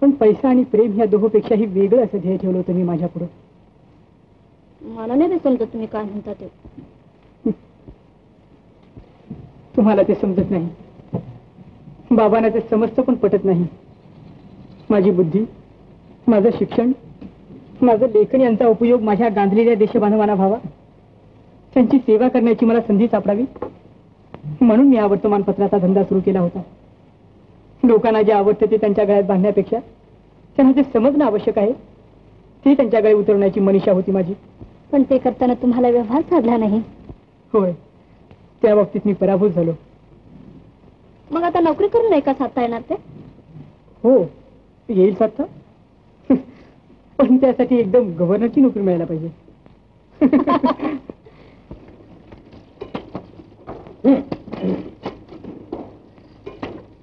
पण पैसा आणि प्रेम ह्या दोहोपेक्षाही वेगळं असं ध्येय ठेवलं होतं मी माझ्या पुढं. मला नाही समजत तुम्ही काय म्हणता ते. तुम्हाला ते समजत नाही, बाबांना ते समजतं पण पटत नाही. माझी बुद्धी, माझं शिक्षण, माझं लेखन यांचा उपयोग माझ्या गांधलेल्या देशबांधवांना व्हावा, त्यांची सेवा करण्याची मला संधी सापडावी म्हणून मी या वर्तमानपत्राचा धंदा सुरू केला होता. लोकांना जे आवडते ते त्यांच्या गळ्यात बांधण्यापेक्षा त्यांना ते समजणं आवश्यक आहे ते त्यांच्या गळ्यात उतरवण्याची मनीषा होती माझी. पण ते करताना तुम्हाला व्यवहार साधला नाही. होय, त्या बाबतीत मी पराभूत झालो. मग आता नोकरी करून नाही का साधता येणार ते? हो, येईल साधता. पण त्यासाठी एकदम गव्हर्नरची नोकरी मिळायला पाहिजे.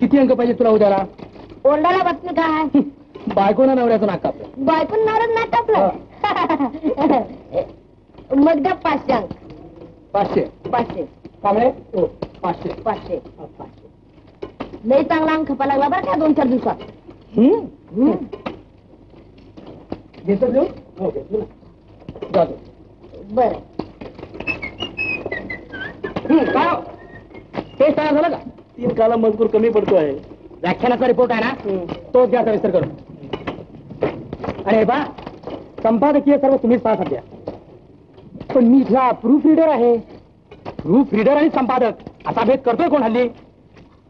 किती अंक पाहिजे तुला उद्याला? ओरडाला बसली काय? बायकोना नवऱ्याचं नाक कापलं. बायकून नारद नाही टाकलं. मग द्या 500 अंक. 500. 500. कांबळे? हो, 500. 500. लई चांगला अंक खपा लागला बरं का 2-4 दिवसात. घेतो देऊ? हो, घेतो. जातो. बर. काय ते तयार झालं का? 3 काला मजकूर कमी पडतो आहे. व्याख्यानाचा रिपोर्ट आहे ना, तोच घ्या सविस्तर करून. अरे बा, संपादकीय सर्व तुम्हीच पहा सध्या. पण मी इथला प्रूफ रीडर आहे. प्रूफ रीडर आणि संपादक असा भेद करतोय कोण हल्ली?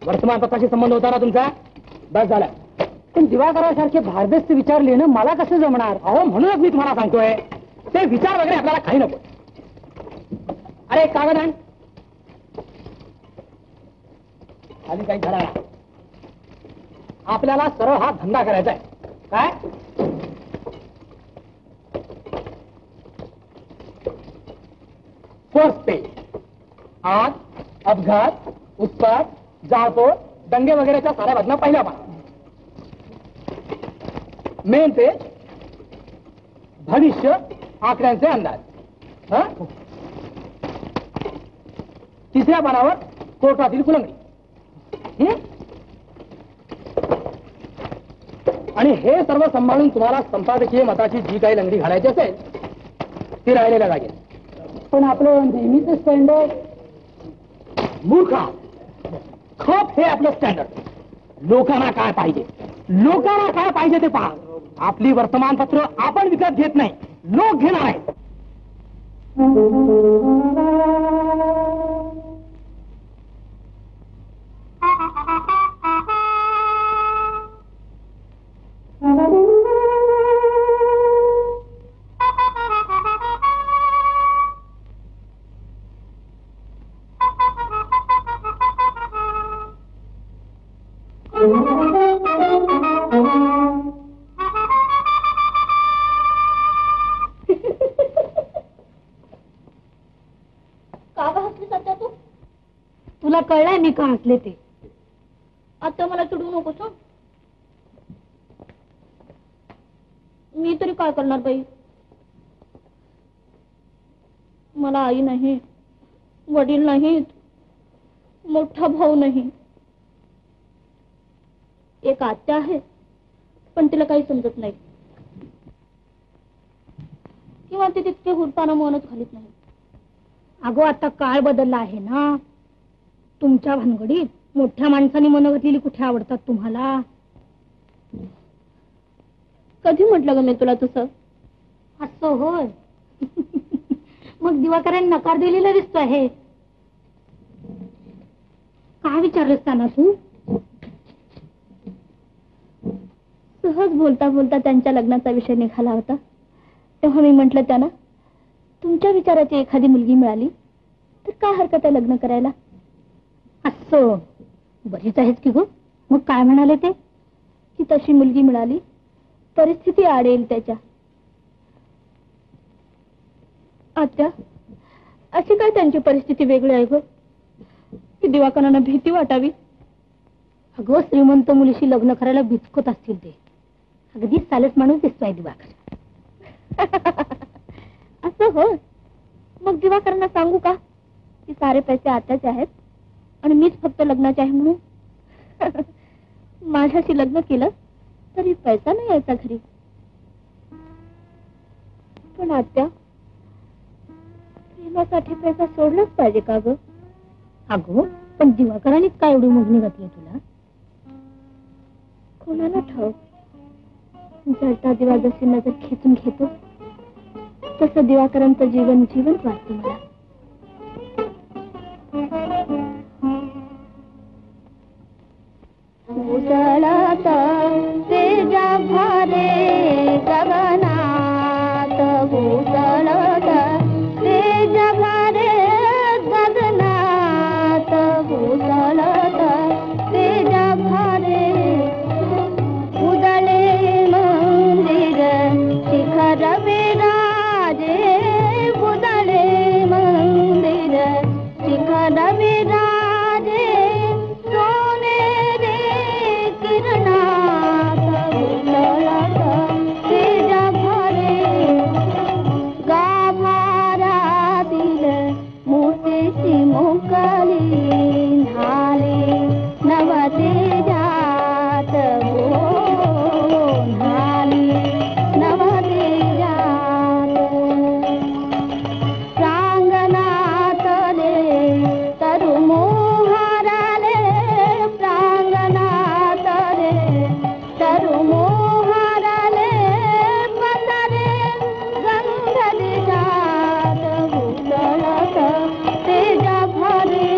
वर्तमानपत्राशी संबंध होता ना तुमचा? बस झाला. पण दिवाकरासारखे भारदस्त विचार लिहिणं मला कसं जमणार? अहो, म्हणूनच मी तुम्हाला सांगतोय ते विचार वगैरे आपल्याला काही नको. अरे कागद आण. खाली काही झाला. आपल्याला सरळ हा धंदा करायचा आहे. काय? First page. आग, अपघात, उत्पात, जाळपोळ, दंगे वगैरेच्या साऱ्या बातम्या पहिल्या पाना. मेन पेज, भविष्य, आकड्यांचे अंदाज. तिसऱ्या पानावर कोर्टातील कुलंगडी. आणि हे सर्व सांभाळून तुम्हाला संपादकीय मताची जी काही लंगडी घालायची असेल ती राहिलेल्या लागेल. पण आपलं नेहमीच स्टँडर्ड. मूर्खा, खप हे आपलं स्टँडर्ड. लोकांना काय पाहिजे लोकांना काय पाहिजे ते पहा. आपली वर्तमानपत्र आपण विकत घेत नाही, लोक घेणार आहेत. तुला कळलंय मी का हसले ते? आता मला चिडू नकोस हं? मी तरी काय करणार बाई? मला आई नाही, वडील नाहीत, मोठा भाऊ नाही. एक आत्या आहे पण तिला काही समजत नाही, किंवा ती तितके हुरपाना मनच घालीत नाही. अगो आता काळ बदलला आहे ना. तुमच्या भानगडीत मोठ्या माणसांनी मन घातलेली कुठे आवडतात तुम्हाला? कधी म्हटलं ग मी तुला तसं? असं होय. मग दिवाकरांनी नकार दिलेला दिसतो आहे. काय विचारलंस त्यांना तू? सहज बोलता बोलता त्यांच्या लग्नाचा विषय निघाला होता, तेव्हा मी म्हटलं त्यांना, तुमच्या विचाराची एखादी मुलगी मिळाली तर काय हरकत आहे लग्न करायला? असं बरीच आहेत की गो. मग काय म्हणाले ते? की तशी मुलगी मिळाली परिस्थिती आडेल त्याच्या. आत्या, अशी काय त्यांची परिस्थिती वेगळी आहे गो की दिवाकरांना भीती वाटावी? अगो श्रीमंत मुलीशी लग्न करायला भिचकत असतील ते. अगदी सालस माणूस दिसतोय दिवाकर. असं हो. मग दिवाकरांना सांगू का की सारे पैसे आत्याचे आहेत आणि मीच फक्त लग्नाचे आहे म्हणून? माझ्याशी लग्न केलं तरी पैसा नाही यायचा घरी. पण आत्या, प्रेमासाठी पैसा सोडलाच पाहिजे का ग? अगो पण दिवाकरांनीच काय एवढी मोजणी घातली तुला? कोणाला ठाऊक. जळता दिवा जशी नजर खेचून घेतो तसं दिवाकरांचं जीवन जीवनच वाटतं मला. उजळत तेजा भारे गगनात, उजळत तेजा भारे गगनात, उजळत तेजा भारे. उदळे मंदिर शिखर विराजे, उदळे मंदिर शिखर विराजे. सोनेरी किरणात उजळत तेजा भारे. गाभारातील मोतीची मोकली न्हाली नवतेजात, न्हाली नवतेजात. प्रांगणातले तरु मोहाराले, प्रांगणातले तरु मोहाराले. पसरे गंध देशात उजळत तेजा भारे.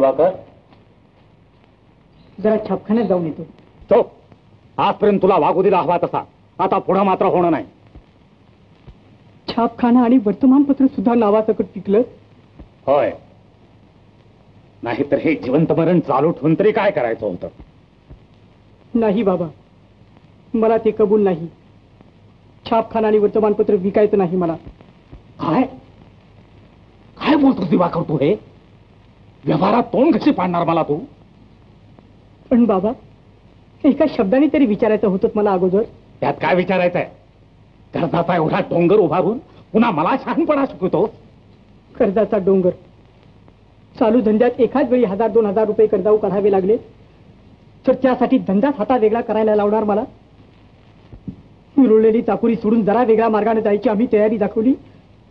दिवाकर जरा छापखान्यात जाऊन येतो. चोप. आजपर्यंत तुला वागू दिला हवा तसा आता पुढं मात्र होणं नाही. छापखाना आणि वर्तमानपत्र सुद्धा नावासकट टिकलं. होय, नाहीतर हे जिवंत मरण चालू ठेवून तरी काय करायचं होतं. नाही बाबा, मला ते कबूल नाही. छापखाना आणि वर्तमानपत्र विकायचं नाही मला. काय काय बोलतो दिवाकर तू? हे व्यवहारात तोंड कशी पाडणार मला तू? पण बाबा, एका शब्दाने तरी विचारायचं होतं मला अगोदर. त्यात काय विचारायचंय? कर्जाचा एवढा डोंगर उभारून पुन्हा मला शहाणपणा शिकवतो. कर्जाचा डोंगर. चालू धंद्यात एकाच वेळी 1000-2000 रुपये कर्जाऊ काढावे लागले तर त्यासाठी धंदाच हाता वेगळा करायला लावणार मला. उरलेली चाकुरी सोडून जरा वेगळ्या मार्गाने जायची आम्ही तयारी दाखवली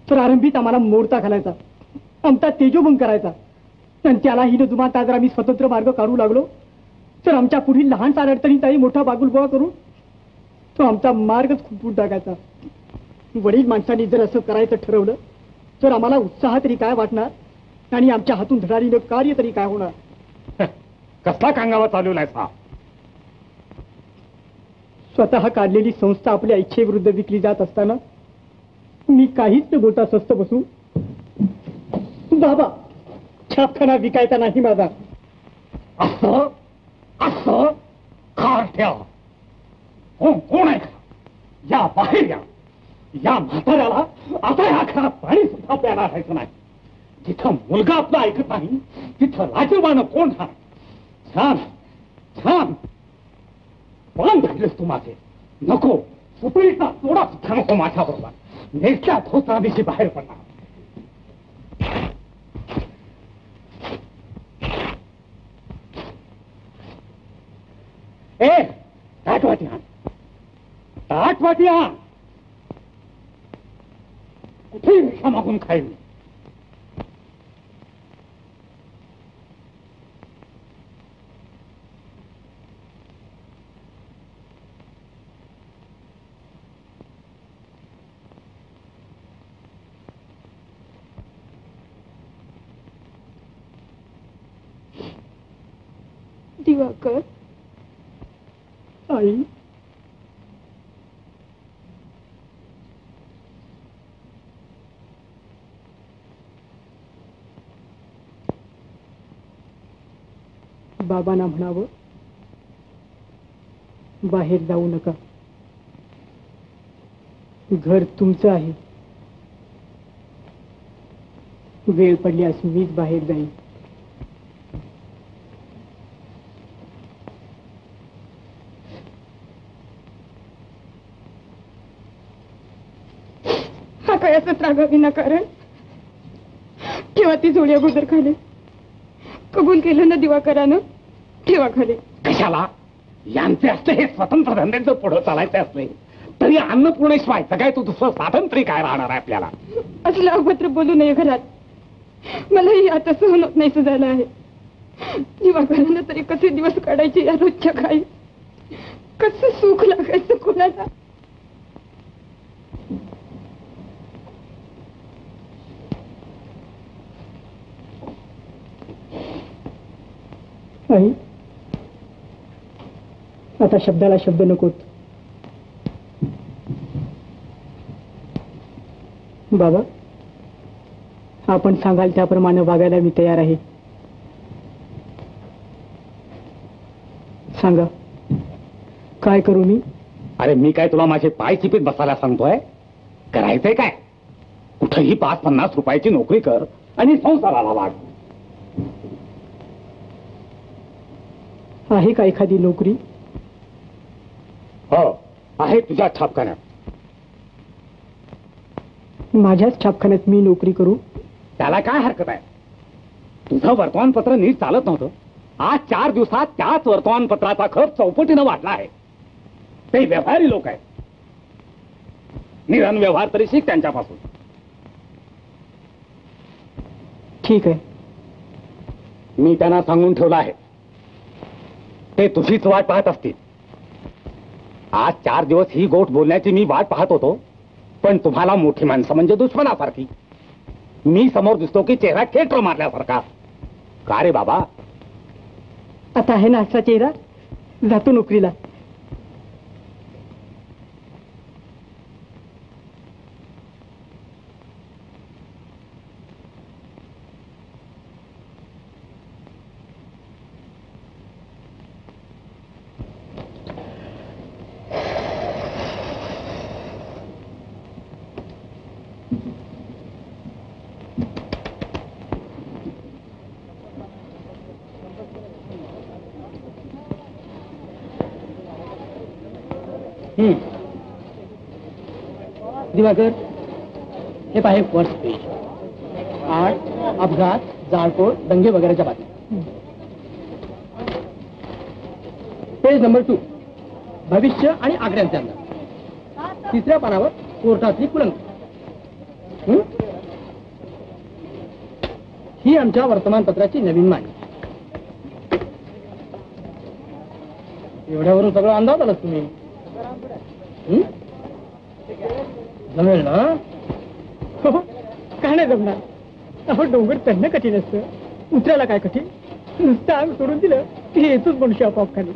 तर आरंभीत आम्हाला मोडता घालायचा, आमचा तेजोभंग करायचा. आणि त्याला हिन जुमानता जर आम्ही स्वतंत्र मार्ग काढू लागलो तर आमच्या पुढील लहानसा अडचणीचाही मोठा बागुलबोळा करून तो आमचा मार्गच खुपवून टाकायचा. वडील माणसांनी जर असं करायचं ठरवलं तर आम्हाला उत्साह तरी काय वाटणार आणि आमच्या हातून धडाडीनं कार्य तरी काय होणार. कसला कांगावा चालवलाय हा? स्वतः काढलेली संस्था आपल्या इच्छेविरुद्ध विकली जात असताना मी काहीच न बोलता स्वस्थ बसू. बाबा, छापखाना विकायचा नाही माझा. असं असं खार ठेव. कोण आहे? या बाहेर या. या म्हाताऱ्याला आता या घरात पाणी सुद्धा प्यायला राहायचं नाही. जिथं मुलगा आपला ऐकत नाही तिथं राजवानं कोण हा? छान छान पण भेटलेस तू माझे. नको, सुपरीचा तोडा सुद्धा नको माझ्या बरोबर. नेटच्या धोसा दिवशी बाहेर पडणार. ए, ताटवाटी आण. ताटवाटी आण. कुठेही भिक्षा मागून खाईल. दिवाकर, आई, बाबांना म्हणावं बाहेर जाऊ नका. घर तुमचं आहे. वेळ पडल्यास मीच बाहेर जाईन. हा काय असं त्रागा विनाकारण? ठेवा ती जोडी अगोदर खाली. कबूल केलं ना दिवाकरानं? ठेवा खाली. कशाला? यांचे असले हे स्वतंत्र धंद्याचं पुढं चालायचे असले तरी अन्नपूर्णेश व्हायचं काय? तू दुसरं साधन तरी काय राहणार आहे आपल्याला? असलं अभद्र बोलू नये घरात. मलाही आता सहन होत नाही झालं आहे. दिवाकरानं तरी कसे दिवस काढायचे या रोजच्या काही. कसं सुख लागायचं कोणाला? आई, आता शब्दाला शब्द नकोत. बाबा, आपण सांगाल त्याप्रमाणे वागायला मी तयार आहे. सांगा, काय करू मी? अरे मी काय तुला माझे पाय चिपीत बसायला सांगतोय? करायचंय काय? कुठेही 5-50 रुपयाची नोकरी कर आणि संसाराला वाढ. आहे का एखादी नोकरी? हो आहे, तुझ्या छापखान्यात. माझ्याच छापखान्यात मी नोकरी करू? त्याला काय हरकत आहे? तुझं वर्तमानपत्र नीट चालत नव्हतं. आज 4 दिवसात त्याच वर्तमानपत्राचा खप चौपटीनं वाढला आहे. ते व्यापारी लोक आहेत. निदान व्यवहार तरी शिक त्यांच्यापासून. ठीक आहे. मी त्यांना सांगून ठेवलं आहे. ते तुझीच वाट पाहत असतील. आज 4 दिवस ही गोष्ट बोलण्याची मी वाट पाहत होतो, पण तुम्हाला मोठी माणसं म्हणजे दुश्मनासारखी. मी समोर दिसतो की चेहरा खेटर मारल्यासारखा. का रे बाबा? आता आहे ना असा चेहरा, जातो नोकरीला. दिवाकर, हे पाहे फर्स्ट पेज. 8 अपघात, जाळपोळ, दंगे वगैरेच्या बातम्या. पेज नंबर 2 भविष्य आणि आग्र्यांचे अंदाज. 3ऱ्या पानावर कोर्टातली कुलंक. ही आमच्या वर्तमानपत्राची नवीन माहिती. एवढ्यावरून सगळं अंदाज आलाच तुम्ही. जमेल ना? काय नाही जमणार. अहो डोंगर चढणं कठीण असतं, उतरायला काय कठीण. नुसतं अंग सोडून दिलं की येतोच मनुष्य आपोआप खाली.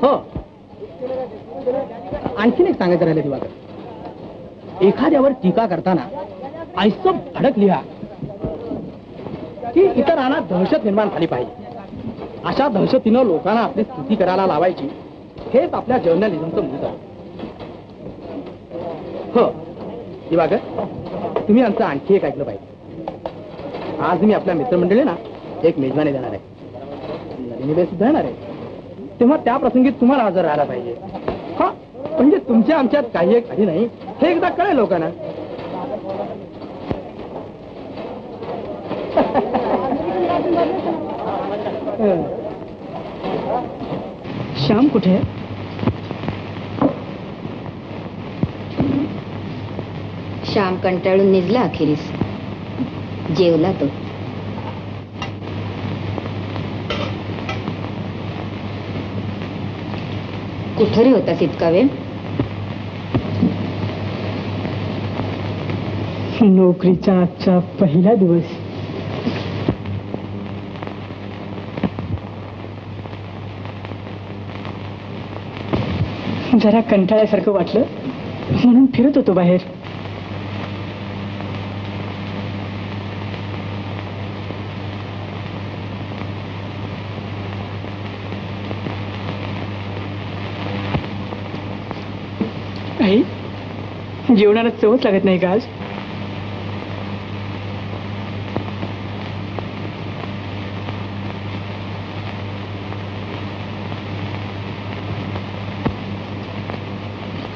हो, आणखीन एक सांगायचं राहिलं दिवाकर. एखाद्यावर टीका करताना ऐसं भडक लिहा की इतरांना दहशत निर्माण झाली पाहिजे. अशा दहशतीनं लोकांना आपली स्तुती करायला लावायची, हेच आपल्या जर्नलिझमचं मूळ आहे. हो दिवाकर, तुम्ही आमचं आणखी एक ऐकलं पाहिजे. आज मी आपल्या मित्रमंडळी ना एक मेजवानी देणार आहे. नलिनीबाई सुद्धा येणार आहे. तेव्हा त्या प्रसंगी तुम्हाला हजर राहायला पाहिजे. हा, म्हणजे तुमच्या आमच्यात काही एक आधी नाही हे एकदा कळेल लोकांना. श्याम कुठे आहे? श्याम कंटाळून निघला अखेरीस. जेवला तो. कुठे रे होतास इतका वेळ? नोकरीचा आजचा पहिला दिवस. जरा कंटाळ्यासारखं वाटलं म्हणून फिरत होतो बाहेर. आई, जेवणाला चवच लागत नाही का आज?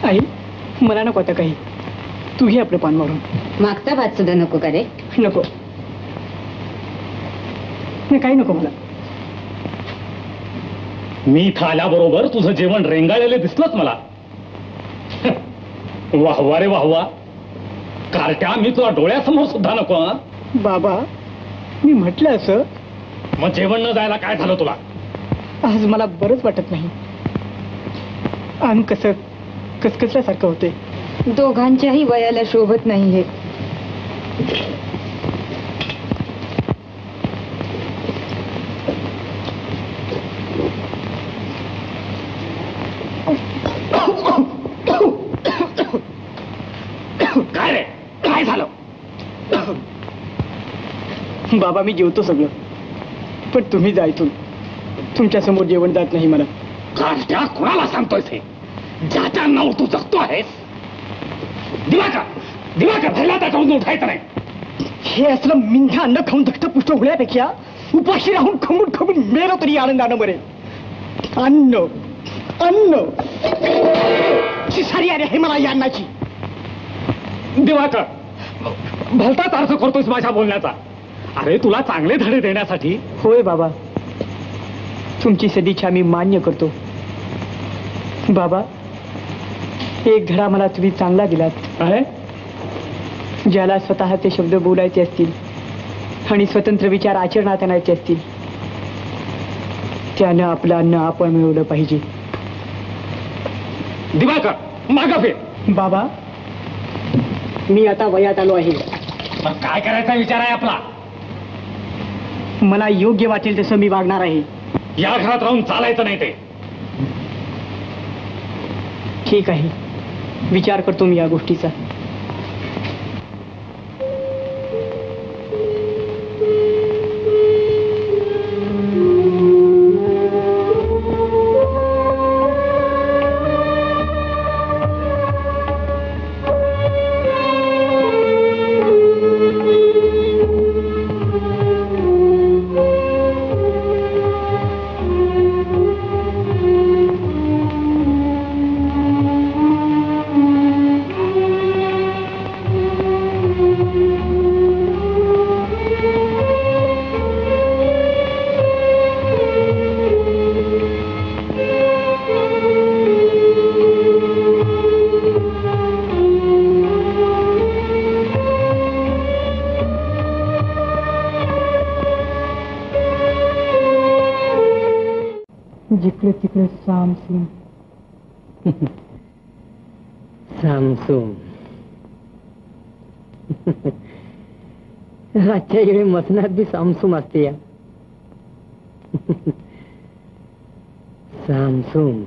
आई, मला नको आता काही. तू घे आपलं पान मारून. मागचा भात सुद्धा नको का रे? नको नाही, काही नको मला. मी इथं आल्याबरोबर तुझं जेवण रेंगाळलेलं दिसलंच मला. वाहवा रे वाहवा. कार्ट्या, मी तुला डोळ्यासमोर सुद्धा नको. हा, बाबा, मी म्हटलं असं. मग जेवण न जायला काय झालं तुला? आज मला बरंच वाटत नाही. अंग कसं कसकसल्यासारखं होते. दोघांच्याही वयाला शोभत नाही हे. काय रे, काय झालं? बाबा, मी जेवतो सगळं, पण तुम्ही जा इथून. तुमच्या समोर जेवण जात नाही मला. कार्ट्या, कोणाला सांगतोयस हे? ज्याच्या नाव तू जगतो आहेस. दिवाकर, दिवाकर, पहिला त्याच्यावरून उठायचं नाही. हे असलं मिंठा अन्न खाऊन धष्टपुष्ट होण्यापेक्षा उपाशी राहून खमून खमून मेलो तरी आनंदानं बरे. अन्न अन्न सारी अरे हे मला या अन्नाची. दिवाकर, भलताच अर्थ करतोस माझ्या बोलण्याचा. अरे, तुला चांगले धडे देण्यासाठी. होय बाबा, तुमची सदिच्छा मी मान्य करतो. बाबा, एक धडा मला तुम्ही चांगला दिलात. आहे ज्याला स्वतःचे शब्द बोलायचे असतील आणि स्वतंत्र विचार आचरणात आणायचे असतील, त्यानं आपलं अन्न आपण मिळवलं पाहिजे. दिवाकर, मागं फिर. बाबा, मी आता वयात आलो आहे. पण काय करायचा विचार आहे आपला? मला योग्य वाटेल तसं मी वागणार आहे. या घरात राहून चालायचं नाही ते. ठीक आहे, विचार करतो मी या गोष्टीचा. जिकडे तिकडे सामसूम सामसूम. रातच्या वेळी मसनात बी सामसूम असते या. सामसूम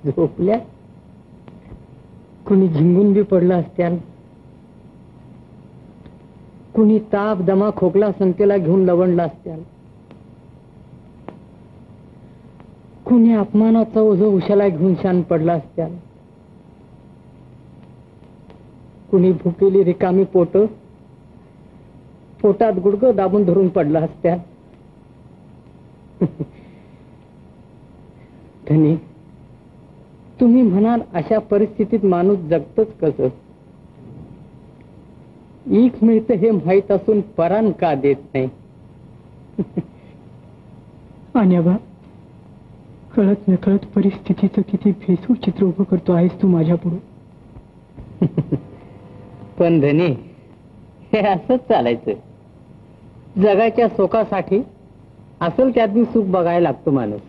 झोपल्या, कुणी झिंगून बी पडलं असत्याल, कुणी ताप दमा खोकला संख्येला घेऊन लवणला असत्याल, कुणी अपमानाचा ओझं उशाला घेऊन शान पडला असत्याल, कुणी भुकेली रिकामी पोटात गुडघं दाबून धरून पडला असत्याल. धनी, तुम्ही म्हणाल अशा परिस्थितीत माणूस जगतच कसं? ईक मिळतं हे माहीत असून परान का देत नाही? आन्याबा, कळत नकळत परिस्थितीचं किती भेसूर चित्र उभं करतो आहेस तू माझ्या पुढे. पण धनी, हे असंच चालायचं. जगाच्या सुखासाठी असल त्यात बी सुख बघायला लागतो माणूस.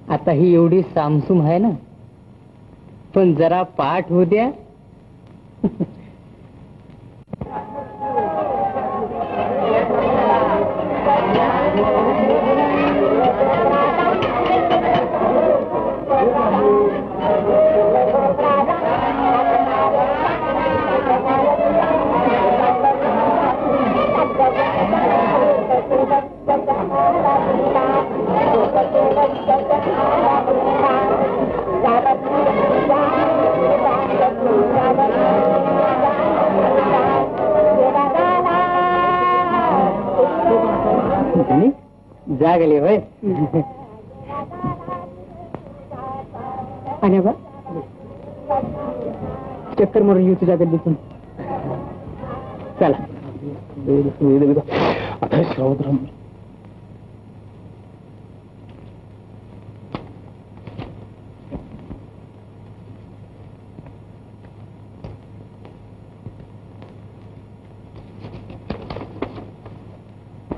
आता ही एवढी सामसूम आहे ना, पण जरा पाठ होऊ द्या. जागले होय. आन्याबा, चक्कर मारून येऊ तुझ्या गल्लीतून. चला. आता श्रवद्रम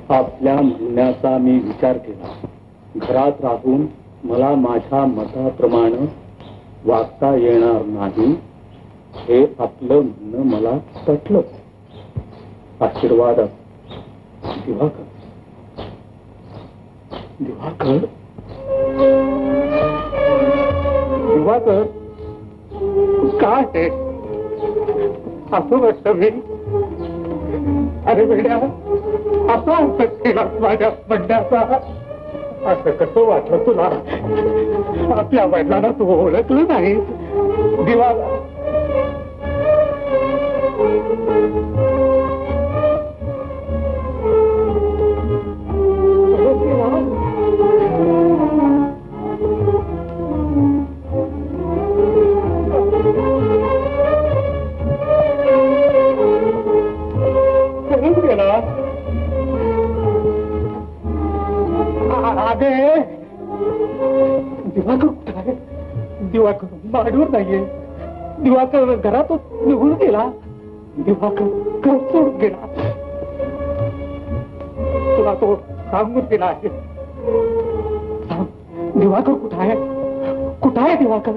आपल्या म्हणण्याचा मी विचार केला. घरात राहून मला माझ्या मताप्रमाणे वागता येणार नाही हे आपलं म्हणणं मला पटलं. आशीर्वाद दिवाकर. दिवाकर दिवाकर काय आहे असं वाटतं मी. अरे बेड्या, असा अर्थ केला माझ्या म्हणण्याचा. असं कसं वाटलं तुला? आपल्या वडिलांना तू ओळखलं नाही. दिवाकर दिवाकर माडूर नाहीये. दिवाकर घरातून निघून गेला. दिवाकर घर सोडून गेला. तुला तो सांगून गेला आहे. दिवाकर कुठं आहे? कुठं आहे दिवाकर?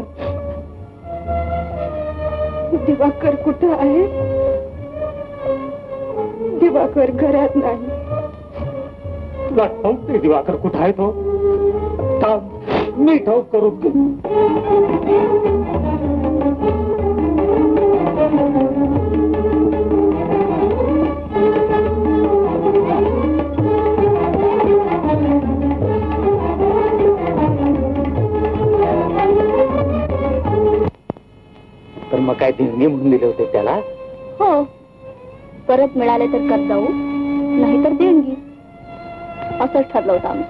दिवाकर कुठं आहे? दिवाकर घरात नाही. तुला ठाऊक नाही दिवाकर कुठं आहे तो? थांब, मी ठाऊक करून घेईन. तर मग काय देणगी म्हणून दिले होते त्याला? हो, परत मिळाले तर कर जाऊ, नाही तर देणगी, असंच ठरलं होतं आम्ही.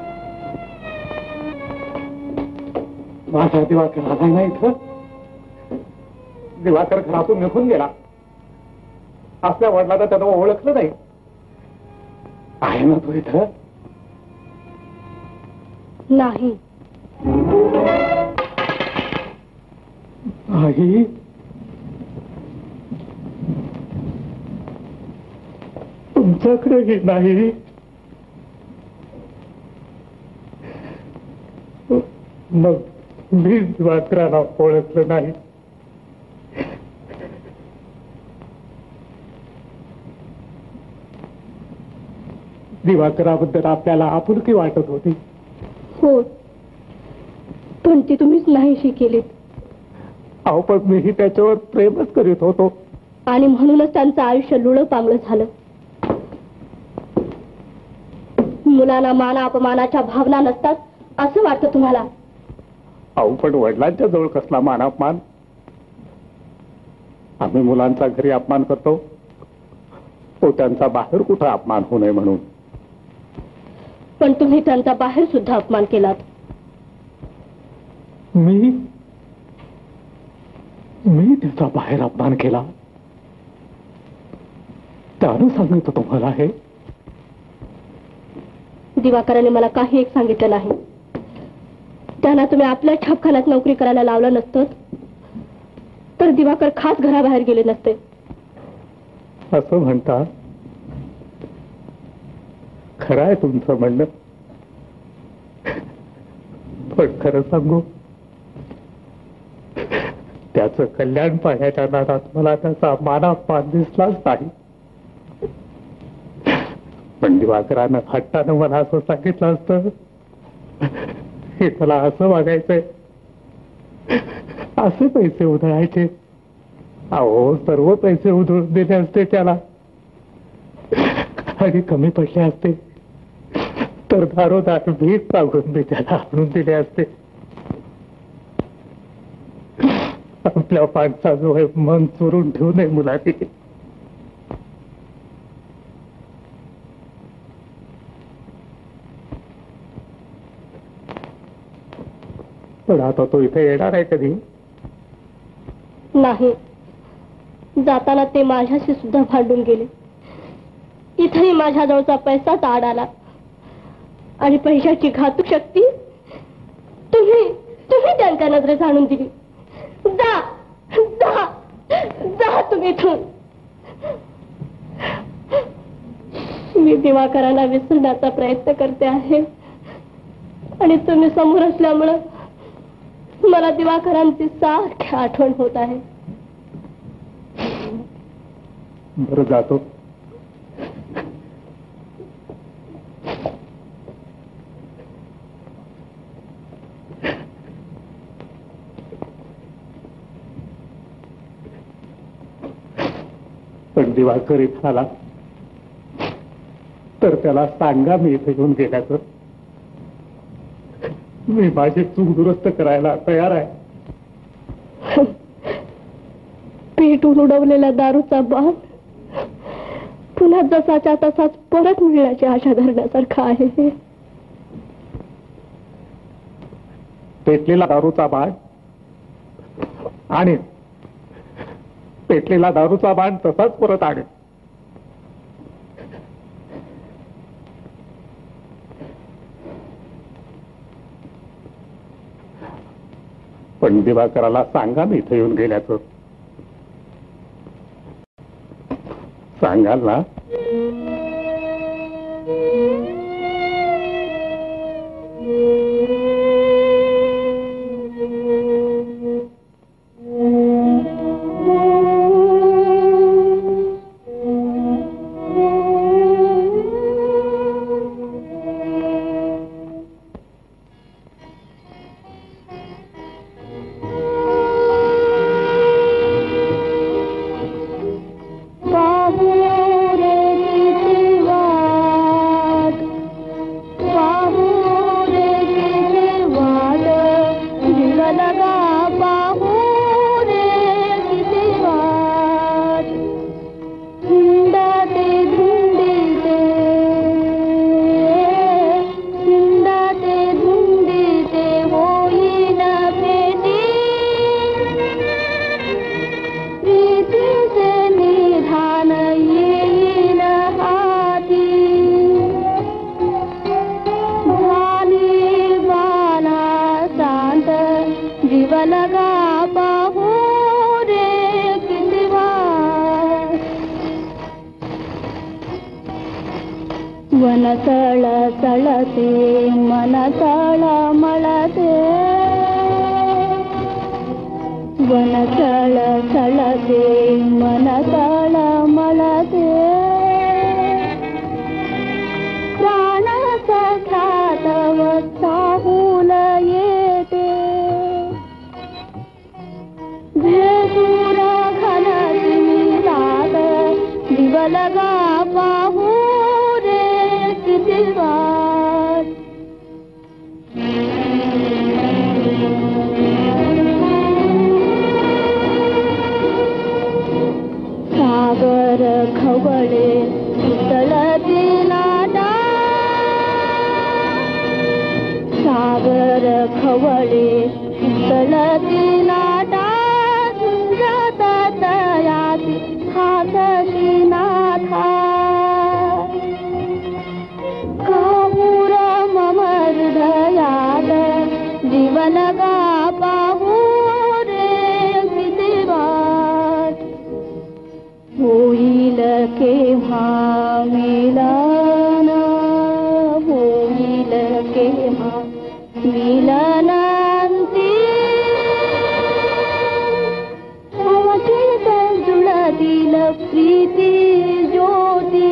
माझा दिवाकर आला नाही इथं. दिवाकर घरातून निघून गेला. आपल्या वडिलांना त्यानं ओळखलं नाही. आहे ना तो इथं? नाही. आई, तुमच्याकडेही नाही? मग मी दिवाकराला ओळखलं नाही. दिवाकराबद्दल आपल्याला आपुलकी वाटत होती. हो, पण ती तुम्हीच नाहीशी केलीत. अहो, पण मीही त्याच्यावर प्रेमच करीत होतो. आणि म्हणूनच त्यांचं आयुष्य लुळं पांगलं झालं. मुलांना माना अपमानाच्या भावना नसतात असं वाटतं तुम्हाला? अहो, पण वडिलांच्या जवळ कसला मान अपमान? आम्ही मुलांचा घरी अपमान करतो, तो त्यांचा बाहेर कुठं अपमान होऊ नये म्हणून. पण तुम्ही त्यांचा बाहेर सुद्धा अपमान केलात. मी त्याचा बाहेर अपमान केला? त्यानं सांगितलं तुम्हाला हे? दिवाकराने मला काही एक सांगितलं नाही. त्यांना तुम्ही आपल्या छापखान्यात नोकरी करायला लावलं नसतं तर दिवाकर खास घराबाहेर गेले नसते. असं म्हणता? खरं आहे तुमचं म्हणणं. पण खरं सांगू, त्याचं कल्याण पाहण्याच्या नादात मला त्याचा मानापान दिसलाच नाही. पण दिवाकरानं हट्टानं मला असं सांगितलं असतं हे मला असं वागायचंय, असे पैसे उधळायचे. अहो, सर्व पैसे उधळून दिले असते त्याला. आणि कमी पडले असते तर दारोदार भीक पावडून मी त्याला आणून दिले असते. आपल्या माणसाजवळ मन चोरून ठेवू नये मुलांनी. पण आता तो इथे येणार आहे कधी? नाही. जाताना ते माझ्याशी सुद्धा भांडून गेले. इथेही माझ्याजवळचा पैसाच आड आला. आणि पैशाची घातक शक्ती तुम्ही त्यांच्या नजरेस आणून दिली. जा जा जा तुम्ही इथून. मी दिवाकराला विसरण्याचा प्रयत्न करते आहे आणि तुम्ही समोर असल्यामुळं मला दिवाकरांची सारखी आठवण होत आहे. बरं, जातो. पण दिवाकर इथं आला तर त्याला सांगा मी इथे येऊन गेल्याचं. मी माझी चूक दुरुस्त करायला तयार आहे. पेटून उडवलेला दारूचा बाण पुन्हा जसाच्या तसाच परत मिळण्याची आशा धरण्यासारखा आहे. पेटलेला दारूचा बाण आणि पेटलेला दारूचा बाण तसाच परत आणे. पण दिवाकराला सांगा मी इथे येऊन गेल्याचं. सांगाल ना? वन चळते मन मळते वन चळते मन मळते प्राण सख्यात चाहूल येते भेसूर घन मिळात दिवलगा पाहू रे किती वाट सागर खवळे उतळती लाटा सागर खवळे उतळती लाटा झुंजत तयाती हातशी नाथा काहूर मम हृदयात जीवलगा पाहू रे किती वाट होईल केव्हा मिलन होईल केव्हा मिलनांती जुळतील प्रीती ज्योती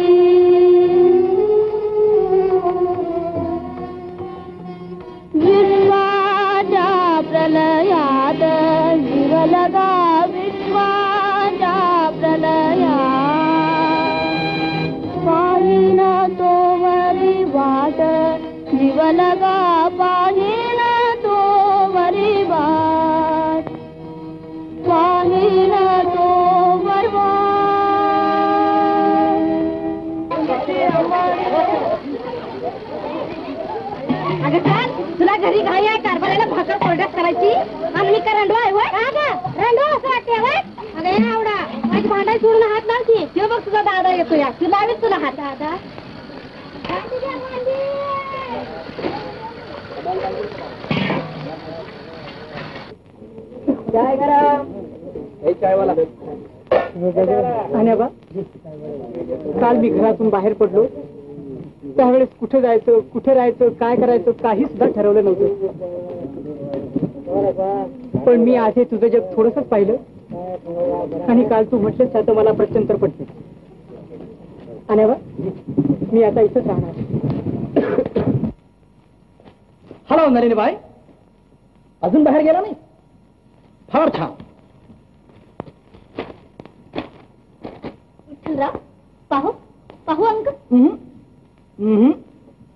विश्वाच्या प्रलयात जीवलगा विश्वाच्या प्रलयात पाहिन तोवरी वाट जीवलगा पाहिन तोवरी वाट पाहिन तोवर अगं काय तुला घरी घाई आहे कारभाराला भाकर कोरड्यात करायची आणि मी का रंडवा आहे रंडवा असं वाटते अगं या आवडा माझी भांडाई सोडून हात लावती ते बघ तुझा दादा येतो या तू लावीत तुला हात दादा काय करा आणि बा काल मी घरातून बाहेर पडलो त्यावेळेस कुठे जायचं कुठे राहायचं काय करायचं काही सुद्धा ठरवलं नव्हतं पण मी आधी तुझं जग थोडंसंच पाहिलं आणि काल तू म्हटलंस तर मला प्रत्यंतर पडते आणि बा मी आता इथंच राहणार. हॅलो नरेंद्रबाई अजून बाहेर गेला नाही फार छान. विठ्ठलराव पाहू पाहू अंक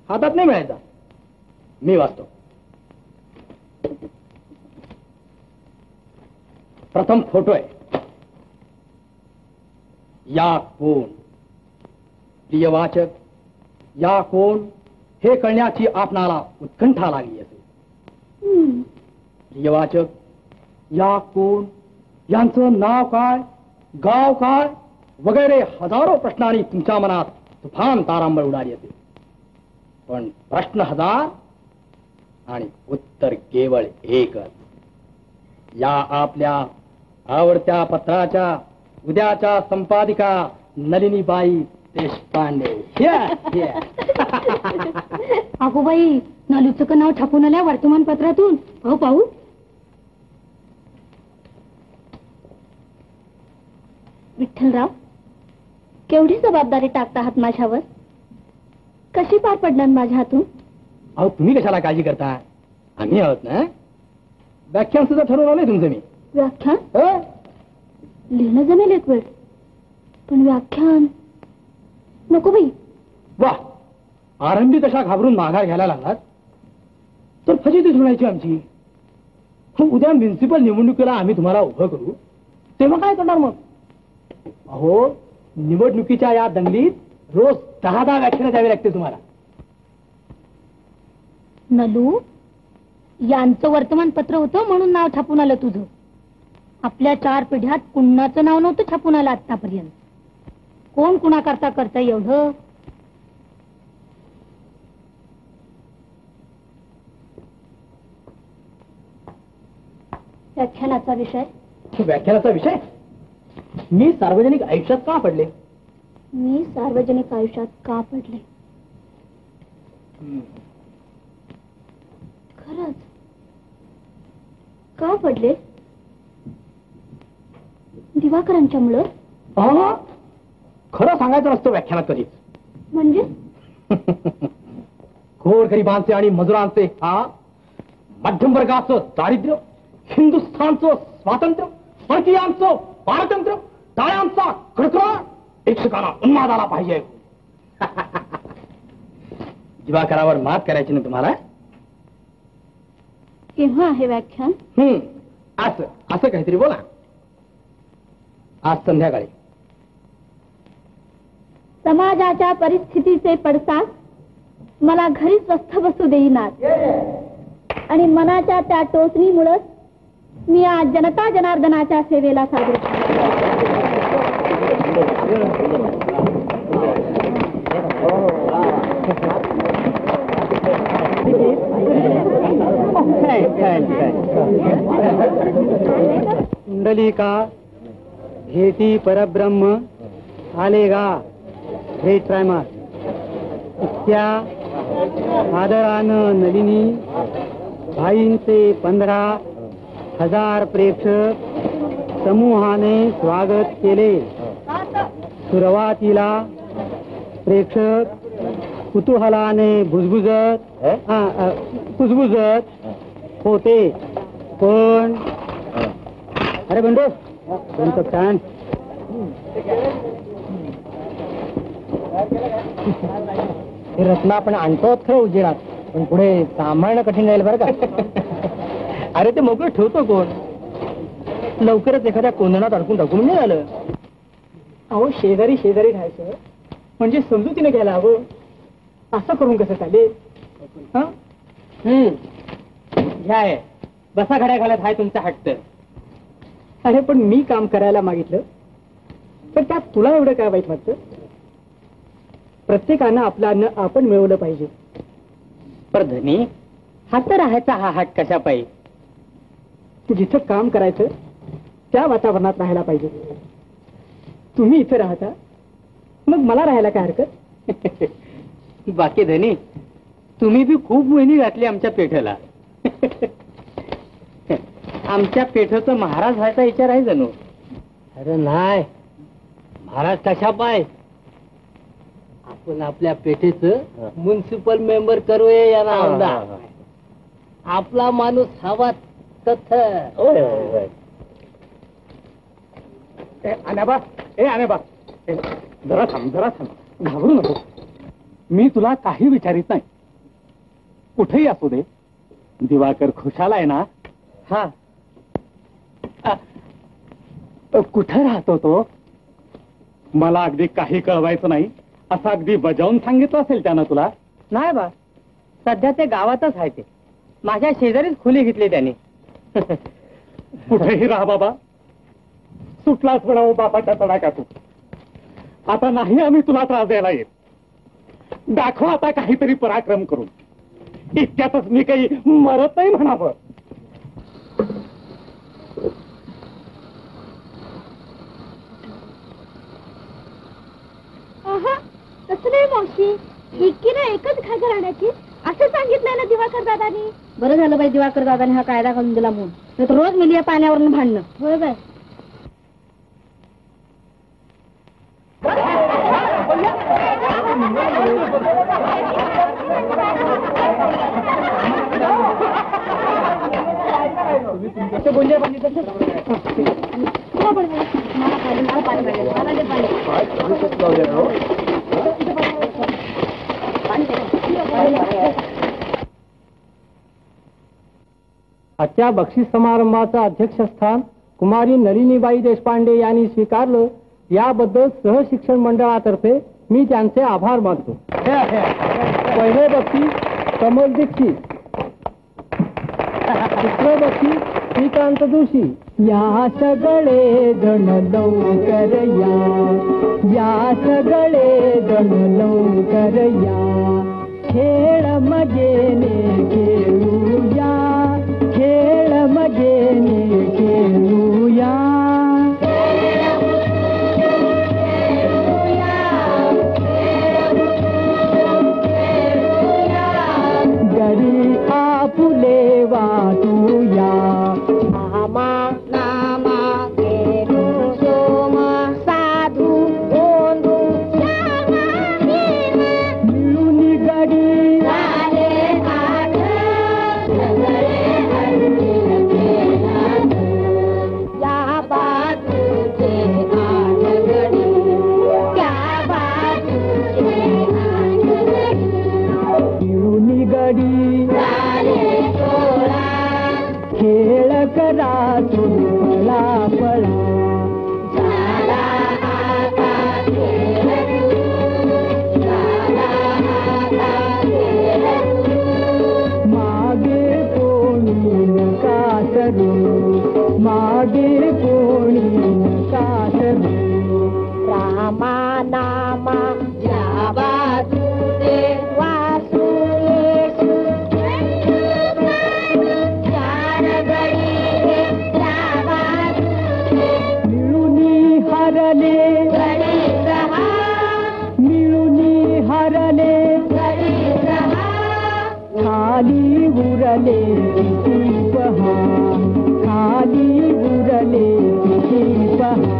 हातात नाही मिळायचा मी वाचतो. प्रथम फोटो आहे. या कोण प्रिय वाचक या कोण हे कळण्याची आपणाला उत्कंठा लागली असेल. प्रिय वाचक या कोण यांचं नाव काय गाव काय वगैरे हजारो प्रश्नांनी तुमच्या मनात तुफान तारांबळ उडाली असेल. पण प्रश्न हजार आणि उत्तर केवळ एकच. या आपल्या आवडत्या पत्राच्या उद्याच्या संपादिका नलिनीबाई देशपांडे. अगो बाई नलूचं नाव छापून आल्या वर्तमानपत्रातून पाहू पाहू. विठ्ठलराव केवढी जबाबदारी टाकता आहात माझ्यावर कशी पार पडणार माझ्या हातून. अहो तुम्ही कशाला काळजी करता आम्ही आहोत ना. व्याख्यान सुद्धा ठरवलं नाही तुमचं मी. व्याख्यान लिहिणं जमेल एक वेळ पण व्याख्यान नको बाई. वा आरंभी कशा घाबरून माघार घ्यायला लागलात तर फजिती सुनायची आमची. उद्या म्युन्सिपल निवडणुकीला आम्ही तुम्हाला उभं करू तेव्हा काय करणार मग. अहो निवडणुकीच्या या दंगलीत रोज 10 व्याख्यानं द्यावी लागते तुम्हाला. नलू यांचं वर्तमानपत्र होतं म्हणून नाव छापून आलं तुझं. आपल्या 4 पिढ्यात कुणाचं नाव नव्हतं छापून आलं आतापर्यंत. कोण कुणा करता एवढं. व्याख्यानाचा विषय व्याख्यानाचा विषय मी सार्वजनिक आयुष्यात का पडले. मी सार्वजनिक आयुष्यात का पडले. खरंच का पडले? दिवाकरांच्यामुळं? खरं सांगायचं नसतं व्याख्यानात कधीच. म्हणजे गोरगरिबांचे आणि मजुरांचे हा मध्यम वर्गाचं दारिद्र्य, हिंदुस्थानचं स्वातंत्र्य, परकीयांचं पारतंत्र्य, टाळ्यांचा कडकडाट प्रेक्षकांना उन्माद आला पाहिजे. दिवाकरावर मात करायची ना तुम्हाला? केव्हा आहे व्याख्यान? असं असं काहीतरी बोला. आज संध्याकाळी. समाजाच्या परिस्थितीचे पडसाद मला घरी स्वस्थ बसू देईनात आणि मनाच्या त्या टोचणीमुळेच मी आज जनता जनार्दनाच्या सेवेला सादर कुंडलिका भेटी परब्रह्म आलेगा ग्रेट प्रायमर इतक्या आदरानं नलिनी भाईंचे 15,000 प्रेक्षक समूहाने स्वागत केले. सुरुवातीला प्रेक्षक कुतूहलाने कुजबुजत होते, पण अरे बंडू छान हे रत्ना आपण आणतो खरं उजेडात, पण पुढे सांभाळणं कठीण जाईल बरं का. अरे ते मोकळं ठेवतो कोण? लवकरच एखाद्या कोंदणात अडकून टाकू म्हणजे झालं. अहो शेजारी शेजारी राहायचं म्हणजे समजुतीने घ्यायला हवं. असं करून कसं चालेल? घ्या आहे. बसा घड्या घालत हाय तुमचा हट्ट. अरे पण मी काम करायला मागितलं पण त्यात तुला एवढं काय वाईट वाटतं? प्रत्येकानं आपलं अन्न आपण मिळवलं पाहिजे. पर धनी हात राहायचा हा हाट कशा पाहिजे? जिथं काम करायचं त्या वातावरणात राहायला पाहिजे. तुम्ही इथं राहता मग मला राहायला काय हरकत? बाकी धनी तुम्ही बी खूप मेहनी घातली आमच्या पेठेला. आमच्या पेठेचं महाराज व्हायचा विचार आहे जणू. अरे नाही, महाराज कशा पाय, आपण आपल्या पेठेचं म्युन्सिपल मेंबर करूया या नावला. आपला माणूस हवा तथ. आण्याबा जरा थांब, घाबरू नको. मी तुला काही विचारित नाही. कुठेही असू दे, दिवाकर खुशाल आहे ना? हा. कुठे राहतो तो? मला अगदी काही कळवायचं नाही असं अगदी बजावून सांगितलं असेल त्यानं तुला? नाही बा, सध्या ते गावातच आहे. ते माझ्या शेजारीच खोली घेतली त्याने. कुठेही राहा बाबा, सुटलाच म्हणावं बापाच्या तडाका तू. आता नाही आम्ही तुला त्रास द्यायला येत. दाखव आता काहीतरी पराक्रम करून. इतक्यातच मी काही मरत नाही म्हणावं. तसं नाही मावशी, एकीला एकच खागर आणायची असं सांगितलंय ना दिवाकर दादानी. बरं झालं बाई दिवाकर दादानी हा कायदा घालून दिला म्हणून, नाही तर रोज मिली या पाण्यावरून भांडणं. बरोबर. आजच्या बक्षीस समारंभाचं अध्यक्षस्थान कुमारी नलिनीबाई देशपांडे यांनी स्वीकारलं, याबद्दल सहशिक्षण मंडळातर्फे मी त्यांचे आभार मानतो. पहिले बक्षीस कमल दीक्षित, दुसरं बक्षीस श्रीकांत जोशी. या सगळे जण लवकर या सगळे जण लवकर या, खेळ मजेने खेळूया, खेळ मजेने खेळूया. करा तुम्हाला पळा मागे कोणी नका सरू मागे कोणी नका सरू रामा नामा जावा तुझे वासू येसू मिळूनी हरले मिळूनी हरले खाली उरले किती पहा खाली उरले किती पहा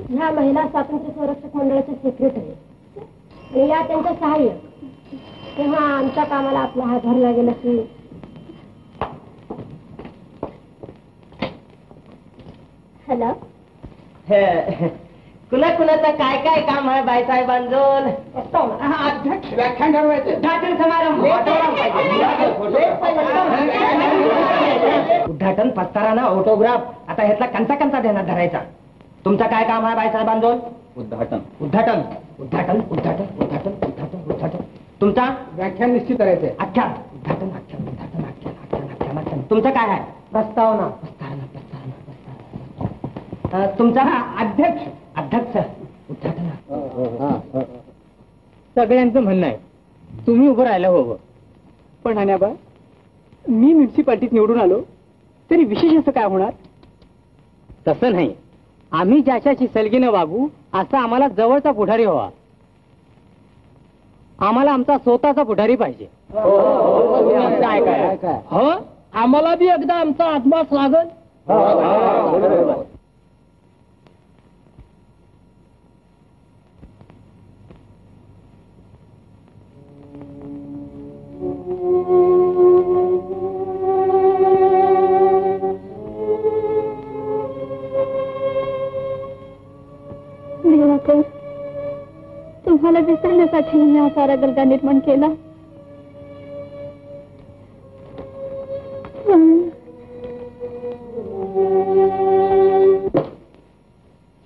ह्या महिला स्वातंत्र्य संरक्षक मंडळाचे सेक्रेटरी आणि या त्यांच्या सहाय्यक तेव्हा आमच्या कामाला आपला हात धरला गेला की हॅलो कुणा कुणाचं काय काय काम आहे बाईसाहेबांजोल अध्यक्ष व्याख्यान ठरवायचं उद्घाटन समारंभ उद्घाटन पत्तारा ऑटोग्राफ आता ह्यातला कंचा कंचा देण्यात धरायचा तुमचं काय काम आहे बाईसाहेबांजोल उद्घाटन उद्घाटन उद्घाटन उद्घाटन उद्घाटन उद्घाटन उद्घाटन तुमचा व्याख्यान निश्चित करायचंय आख्यान उद्घाटन आख्यान उद्घाटन आख्यान आख्यान आख्यान आख्यान तुमचं काय आहे प्रस्तावना प्रस्तावना प्रस्तावना प्रस्तावना तुमचा अध्यक्ष अध्यक्ष उद्घाटन सगळ्यांचं म्हणणं आहे तुम्ही उभं राहायला हवं पण हाण्याबा मी म्युन्सिपाल्टीत निवडून आलो तरी विशेष असं काय होणार तसं नाही आम्ही ज्याच्याशी सलगीनं वागू असा आम्हाला जवळचा पुढारी हवा आम्हाला आमचा स्वतःचा पुढारी पाहिजे काय काय हो आम्हाला बी एकदा आमचा आत्मास लागल दिवाकर तुम्हाला दिसण्यासाठी मी हा सारा गलगा निर्माण केला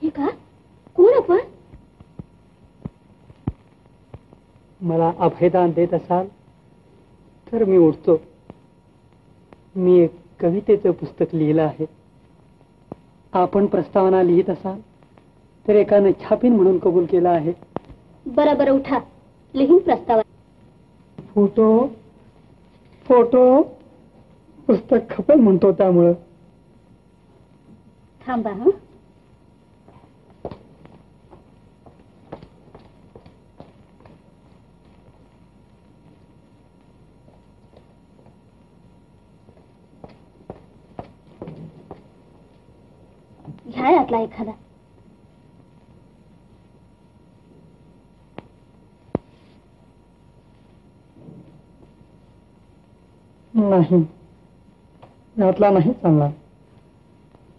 हे का कोण आपण मला अभयदान देत असाल तर मी उठतो मी एक कवितेचं पुस्तक लिहिलं आहे आपण प्रस्तावना लिहित असाल तर एकानं छापीन म्हणून कबूल केला आहे बरं बरं उठा लिहीन प्रस्ताव फोटो फोटो पुस्तक खपल म्हणतो त्यामुळं थांबा हं घ्या यातला एखादा नाही यातला नाही चांगला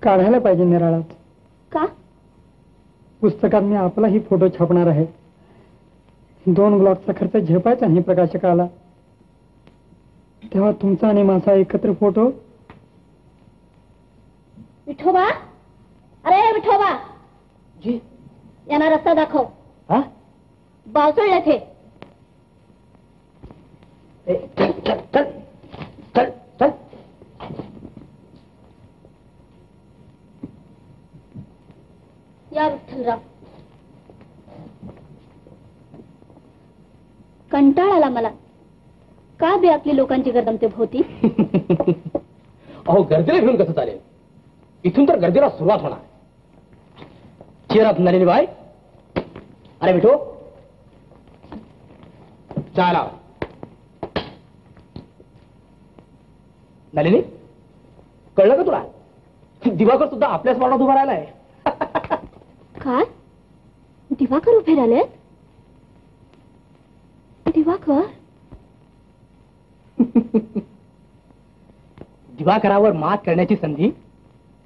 काढायला पाहिजे निराळात का पुस्तकात मी आपलाही फोटो छापणार आहे 2 ब्लॉकचा खर्च झेपायचा नाही प्रकाशकाला तेव्हा तुमचा आणि माझा एकत्र फोटो विठोबा अरे विठोबा जी यांना रस्ता दाखव हा बावचळले थे चल चल चल चल चल या विठ्ठलराव कंटाळ आला मला का बे आपली लोकांची गर्दमते भोवती अहो गर्दीला घेऊन कसं चालेल इथून तर गर्दीला सुरुवात होणार. Cheer up Nalinibai. अरे मिठो, चहा लाव. नलिनी, कळलं का तुला? दिवाकर सुद्धा आपल्याच वार्डात उभा राहिलाय. काय? दिवाकर उभे राहिलेत? दिवाकर? दिवाकरावर मात करण्याची संधी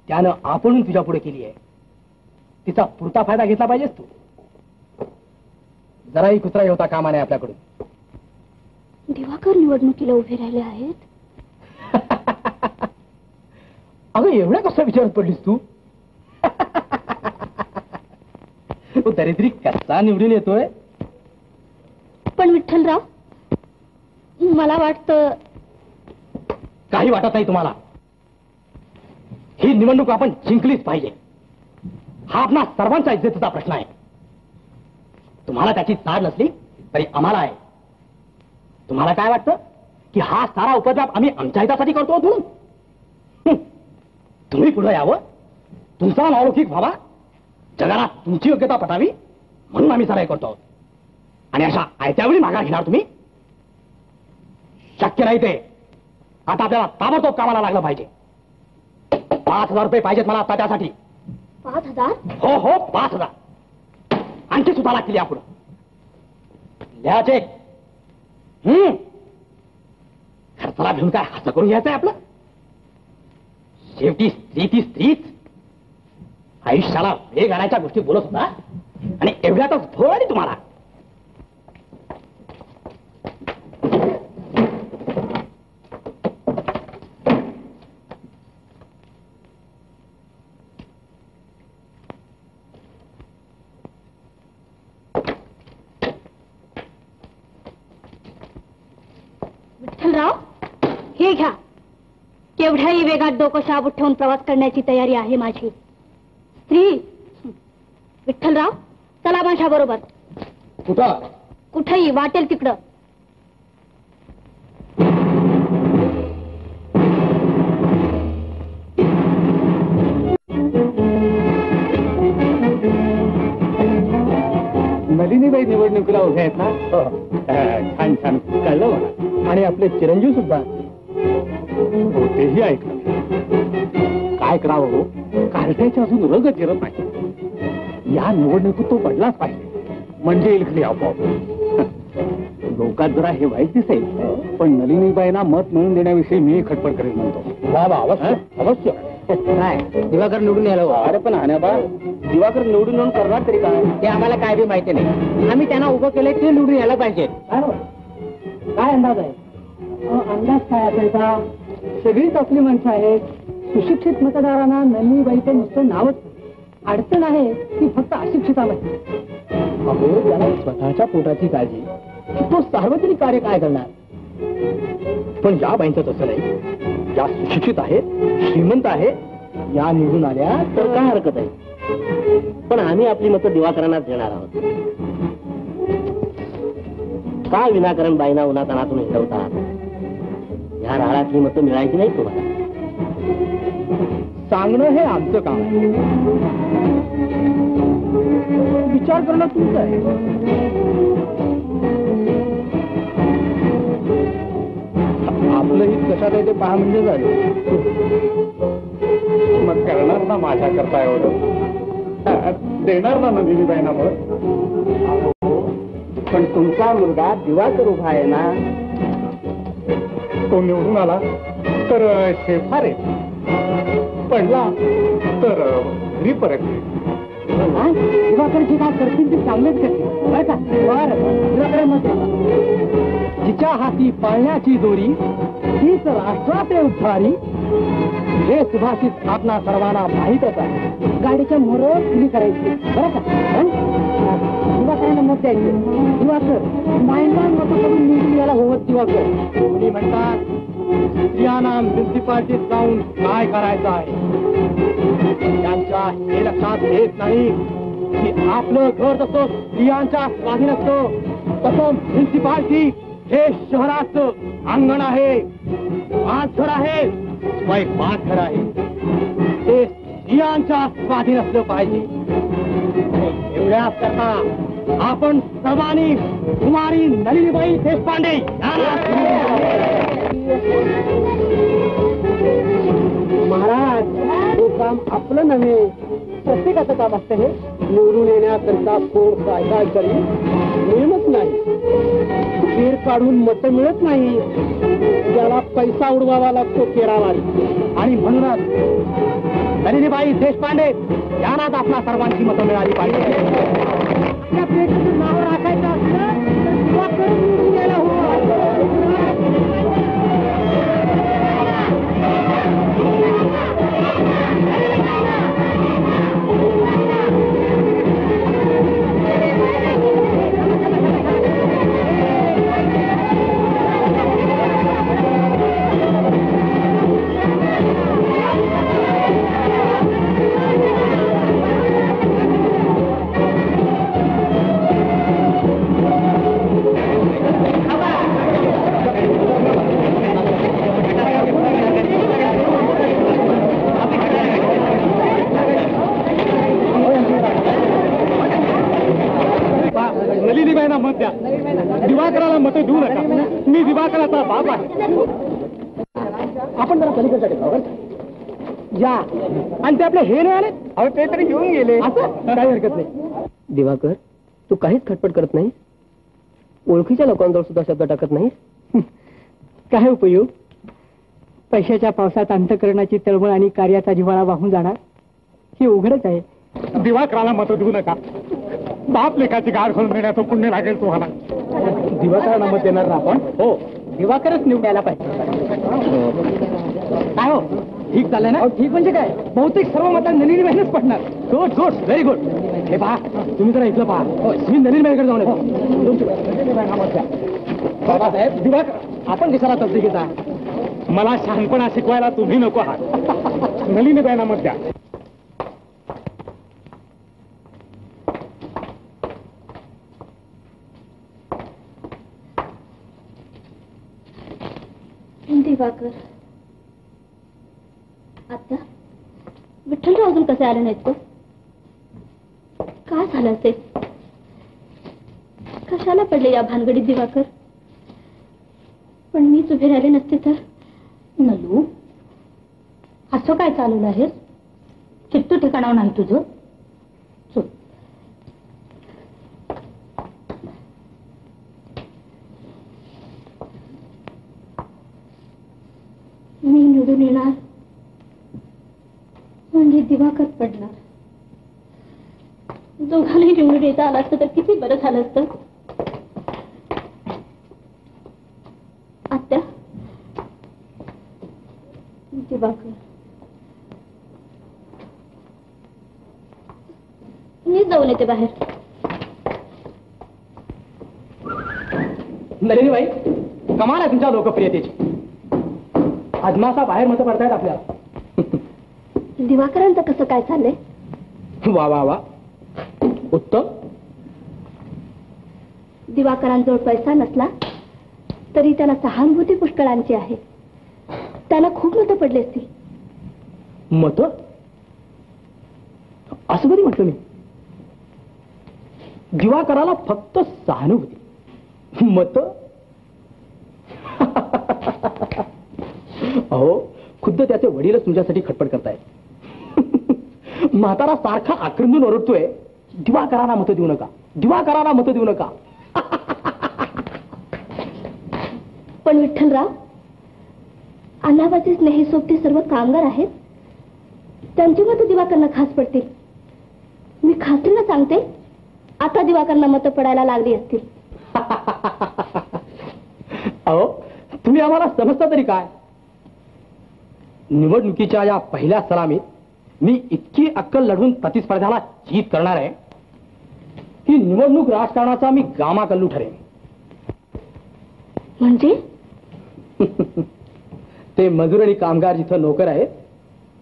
त्यानं आपण तुझ्या पुढे केली आहे. तिचा पुरता फायदा घेतला पाहिजेस तू. जराही कुचराही होता कामा नये आपल्याकडून. दिवाकर निवडणुकीला उभे राहिले आहेत? अगं एवढ्या कशा विचारात पडलीस तू? तो दरिद्री कसा निवडून येतोय? पण विठ्ठलराव, मला वाटतं. काही वाटत नाही तुम्हाला. ही निवडणूक आपण जिंकलीच पाहिजे. हा आपला सर्वांचा इज्जतीचा प्रश्न आहे. तुम्हाला त्याची चाड नसली तरी आम्हाला आहे. तुम्हाला काय वाटतं की हा सारा उपद्रव आम्ही आमच्या हितासाठी करतो म्हणून? तुम्ही पुढे यावं, तुमचा नावलौकिक व्हावा, जगाला तुमची योग्यता पटावी म्हणून आम्ही सारा हे करतो. आणि अशा आयत्यावेळी माघार घेणार तुम्ही? शक्य नाही ते. आता आपल्याला ताबडतोब कामाला लागलं पाहिजे. 5,000 रुपये पाहिजेत मला आता त्यासाठी. 5,000? हो हो, 5,000. आणखी सुद्धा लागतील यापुढं. लिहा चेक. खर्चाला घेऊन काय हसं करून घ्यायचंय आपलं? शेवटी स्त्री ती स्त्रीच. आयुष्याला वेग आणायच्या गोष्टी बोलत होता आणि एवढ्यातच भोळ आली तुम्हाला. विठ्ठलराव, हे घ्या. केवढ्याही वेगात डोकं शाबूत ठेवून प्रवास करण्याची तयारी आहे माझी. स्त्री. विठ्ठलराव, चला माझ्या बरोबर. कुठं? कुठेही वाटेल तिकडं. नलिनीबाई निवडणुकीला उभ्या आहेत ना? छान छान, कळलं मला. आणि आपले चिरंजीव सुद्धा. हो, तेही ऐकलं. काय करावं हो, कार्ट्याची अजून रग जिरत नाही. या निवडणुकीत तो पडलाच पाहिजे, म्हणजे येईल खरी आपोआप. लोकात जरा हे वाईट दिसेल, पण नलिनीबाईंना मत मिळवून देण्याविषयी मी खटपट करेल म्हणतो. वा वा, अवश्य अवश्य. काय दिवाकर निवडून यायला हवं? अरे पण आण्याबा, दिवाकर निवडून येऊन करणार तरी काय? ते आम्हाला काय बी माहिती नाही. आम्ही त्यांना उभं केलंय, ते निवडून यायला पाहिजे. काय अंदाज आहे? अंदाज काय असायचा? सगळीच आपली माणसं आहेत. सुशिक्षित मतदारांना नलिनीबाईचं नुसतं नावच. अडचण आहे ती फक्त अशिक्षितामध्ये. अहो, त्याला स्वतःच्या पोटाची काळजी, तो सार्वजनिक कार्य काय करणार? पण या बाईंचं तसं नाही. या सुशिक्षित आहेत, श्रीमंत आहेत, या निवडून आल्या तर काय हरकत आहे? पण आम्ही आपली मतं दिवाकरांनाच देणार आहोत. काय विनाकारण बाईंना उन्हातानातून हिटवतात? या राळातली मतं मिळायची नाही तुम्हाला. सांगणं हे आमचं काम आहे. विचार करणं तुमचं आहे. आपलं हित कशात आहे ते पहा म्हणजे झालं. मग करणार ना माझ्या करता एवढं? देणार ना नलिनीबाईंना मत? पण तुमचा मुलगा दिवाकर उभा आहे ना? तो निवडून आला तर शेफार आहे, पडला तर घरी परत येईल. दिवाकरची काय करतील ते चांगलेच करतील बरं का? दिवाकरांमध्ये जिच्या हाती पाळण्याची दोरी, तीच राष्ट्राचे उद्धारी, हे सुभाषित आपणा सर्वांना माहीतच आहे. गाडीच्या मोहर खुली करायची बरं का? दिवाकरांना मत द्यायचे. दिवाकर मायंदान मत करून निवडून यायला हवं. दिवाकर कोणी म्हणतात स्त्रियांना म्युन्सिपाल्टीत जाऊन काय करायचं आहे. त्यांच्या हे लक्षात येत नाही की आपलं घर जसं स्त्रियांच्या स्वाधीन असतं, तसं म्युन्सिपाल्टी हे शहराचं अंगण आहे, घर आहे, स्वयंपाकघर आहे. ते स्त्रियांच्या स्वाधीन असलं पाहिजे. एवढ्याच करता आपण सर्वांनी कुमारी नलिनीबाई देशपांडे महाराज, हे काम आपलं नव्हे, प्रत्येकाचं काम असतं. हे निवडून येण्याकरिता कोण काय काय करी मिळत नाही. खेळ काढून मत मिळत नाही. त्याला पैसा उडवावा लागतो केरावारी. आणि म्हणूनच नलिनीबाई देशपांडे यांनाच आपल्या सर्वांची मतं मिळाली पाहिजे. आपल्या प्लेटचं नाव राखायचं असलं तर दिवाकर निवडून यायला हवं. नलिनीबाईंना मत द्या. दिवाकराला मतं देऊ नका. मी दिवाकराचा बाप आहे. आपण जरा पलीकडे जाऊ या. आणि ते आपले हे नाही आले. अहो, ते तरी घेऊन गेले. असं काही हरकत नाही. दिवाकर, तू काहीच खटपट करत नाही. ओळखीच्या लोकांजवळ सुद्धा शब्द टाकत नाही. काय उपयोग? पैशाच्या पावसात अंतःकरणाची तळमळ आणि कार्याचा जिव्हाळा वाहून जाणार हे उघडच आहे. दिवाकराला मतं देऊ नका. बाप लेखाची गाड घालून देण्याचं पुण्य लागेल तुम्हाला. दिवाकरांना मत देणार ना आपण? हो, दिवाकरच निवडायला पाहिजे. काय हो, ठीक चाललंय ना? ठीक म्हणजे काय, बहुतेक सर्व मतात नलिनीबाईंनाच पडणार. Good good, very good. हे पहा, तुम्ही जरा इथलं पहा. मी नलिनीबाईकडे जाऊन येतो. बाबासाहेब, दिवाकर आपण कशाला तब्दी घेता? मला शहाणपणा शिकवायला तुम्ही नको आहात. नलिनीबाईंना मत द्या. दिवाकर, आता विठ्ठलराव अजून कसे आले नाहीत? काय झालं असेल? कशाला पडले या भानगडीत दिवाकर? पण मीच उभे राहिले नसते तर. नलू, असं काय चालवलं आहेस? चित्त ठिकाणावर नाही तुझं. चल. मी निवडून येणार म्हणजे दिवाकर पडणार. दोघांनाही निवडून येता आलं असतं तर किती बरं झालं असतं. आत्या, दिवाकर, मी जाऊन येते बाहेर. नलिनीबाई, कमाल आहे तुमच्या लोकप्रियतेची. अजमासा बाहेर मतं पडतायत आपल्याला. दिवाकरांचं कसं काय चाललंय? वा वा वा, उत्तम. दिवाकरांजवळ पैसा नसला तरी त्यांना सहानुभूती पुष्कळांची आहे. त्याला खूप मतं पडली असतील. मत? असं कधी म्हटलं मी? दिवाकराला फक्त सहानुभूती, मत? अहो, खुद्द त्याचे वडीलच तुमच्यासाठी खटपट करतायत. म्हातारा सारखा आक्रंदून ओरडतोय, दिवाकराला मतं देऊ नका, दिवाकराला मतं देऊ नका. पण विठ्ठलराव, अण्णाबाची स्नेही सोबती सर्व कामगार आहेत. त्यांची मतं दिवाकरला खास पडतील. मी खात्रीनं सांगते, आता दिवाकरला मतं पडायला लागली असतील. अहो, तुम्ही आम्हाला समजता तरी काय? निवडणुकीच्या या पहिल्या सलामीत मी इतकी अक्कल लढून प्रतिस्पर्ध्याला जीत करणार आहे की निवडणूक राजकारणाचा मी गामा कल्लू ठरेन. म्हणजे ते मजूर आणि कामगार जिथं नोकर आहेत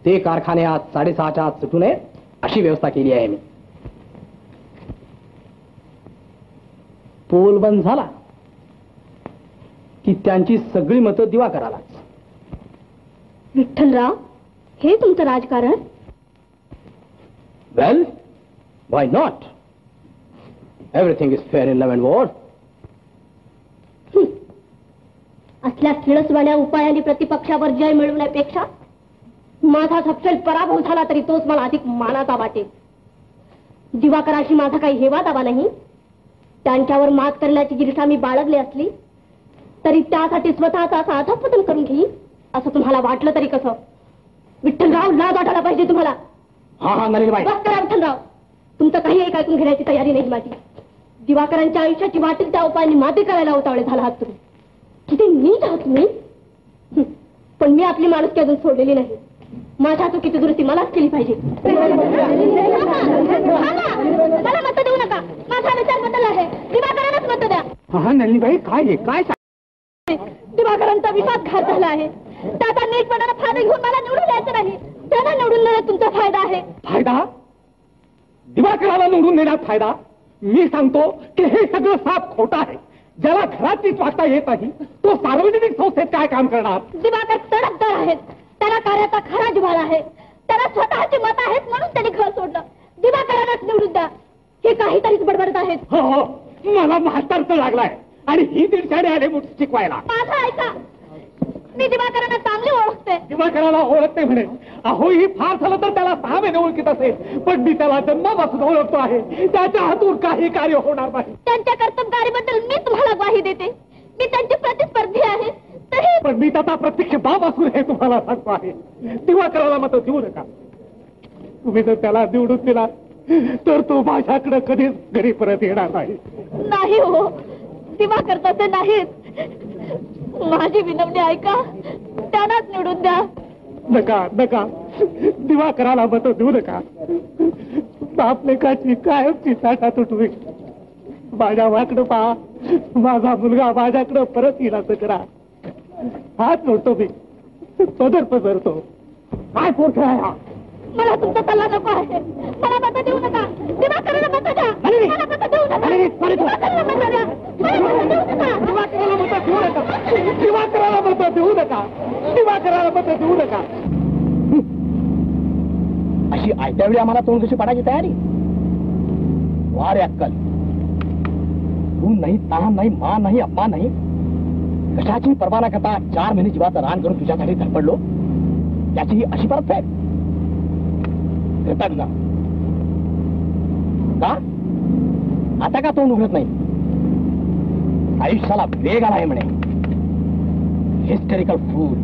ते कारखाने आज 6:30च्या आत सुटू नये अशी व्यवस्था केली आहे मी. पोल बंद झाला की त्यांची सगळी मतं दिवाकराला. विठ्ठलराव, हे तुमचं राजकारण? Well why not? Everything is fair in love and war. असल्या खिळसवाण्या उपायाने प्रतिपक्षावर जय मिळवण्यापेक्षा माझा सपशेल पराभव झाला तरी तोच मला अधिक मानाचा वाटेल. दिवाकराशी माझा काही हेवा दावा नाही. त्यांच्यावर मात करण्याची जिरसा मी बाळगली असली तरी त्यासाठी स्वतःचा असा अधपतन करून घेईन असं तुम्हाला वाटलं तरी कसं? विठ्ठलराव, लाज वाटायला पाहिजे तुम्हाला. हा नलिनीबाई. बस करा विठ्ठलराव, तुमचं काही एक ऐकून घेण्याची तयारी नाही माझी. दिवाकरांच्या आयुष्याची वाटेल त्या उपायाने माती करायला उतावळे झाला आहात तुम्ही. किती नीट आहात तुम्ही. पण मी आपली माणुसकी अजून सोडलेली नाही. माझ्या चुकीची दुरुस्ती मलाच केली पाहिजे. मला मत देऊ नका. माझा विचार बदलला आहे. दिवाकरांनाच मत द्या. हा नलिनीबाई, काय काय दिवाकरांचा विश्वासघात झाला आहे. त्याचा नीटपणाला फायदा घेऊन मला निवडून द्यायचं नाही. त्यांना निवडून देण्यात तुमचा फायदा आहे. फायदा? दिवाकराला निवडून देण्यात फायदा? मी सांगतो की हे सगळं साफ खोटं आहे. ज्याला घरातलीच वागता येत नाही तो सार्वजनिक संस्थेत काय काम करणार? दिवाकर तडफदार आहेत. त्याला कार्याचा खरा जिव्हाळा आहे. त्याला स्वतःची मत आहेत म्हणून त्यांनी घर सोडलं. दिवाकरांनाच निवडून द्या. हे काहीतरीच बडबडत आहेत. हो हो, मला म्हातारचं लागलाय आणि ही दीडशाडे आले मोठी शिकवायला. माझं ऐका, मी दिवाकरांना चांगली ओळखते. दिवाकराला ओळखते म्हणे. अहो, ही फार झालं तर त्याला 6 महिने ओळखीत असेल, पण मी त्याला जन्मापासून ओळखतो आहे. त्याच्या हातून काही कार्य होणार नाही. त्यांच्या कर्तबगारीबद्दल मी तुम्हाला ग्वाही देते. मी त्यांची प्रतिस्पर्धी आहे. तरी पण मी त्याचा प्रत्यक्ष बाप असून हे तुम्हाला सांगतो आहे. दिवाकराला मत देऊ नका. तुम्ही जर त्याला निवडून दिला तर तो माझ्याकडे कधीच घरी परत येणार नाही. नाही हो, दिवाकर तसे नाहीत. माझी विनवणी ऐका. त्यांनाच निवडून द्या. नका नका, दिवाकराला मत देऊ नका. बाप लेकाची कायमची साठा तुटवी. माझ्या वाकडं पहा. माझा मुलगा माझ्याकडं परत येईल असं करा. हात जोडतो मी, पदर पसरतो. काय पोट आहे हा? मला तुमचा सल्ला नको आहे. मला मत देऊ नका. दिवाकराला मत द्या. मला मत देऊ नका. दिवाकराला मत द्या. मला मत देऊ नका. दिवाकराला मत देऊ नका. दिवाकराला मत देऊ नका. दिवाकराला मत देऊ नका. अशी आयत्या वेळी आम्हाला तोंड कशी पाडायची तयारी? वा रे अक्कल. ऊन नाही, ताण नाही, मान नाही, अपमान नाही, कशाची पर्वा न करता 4 महिने जीवाचं रान करून तुझ्यासाठी धडपडलो. त्याची अशी परतफेड? कृतज्ञ का? आता का तोंड उघडत नाही? आयुष्याला वेग आला आहे म्हणे. हिस्टेरिकल फूल.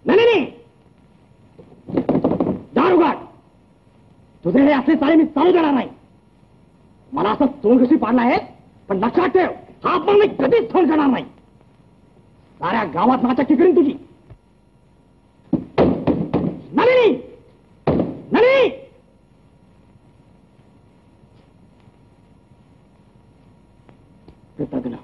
नाही, दार उघड. तुझे हे असले चाळे मी चालू देणार नाही. मला असं तोंड कशी पाडला आहे, पण लक्षात ठेव, हा आपण मी कधीच तोंड करणार नाही. साऱ्या गावात नाचक्की करीन तुझी. नलिनी, नलिनी, कृतज्ञ.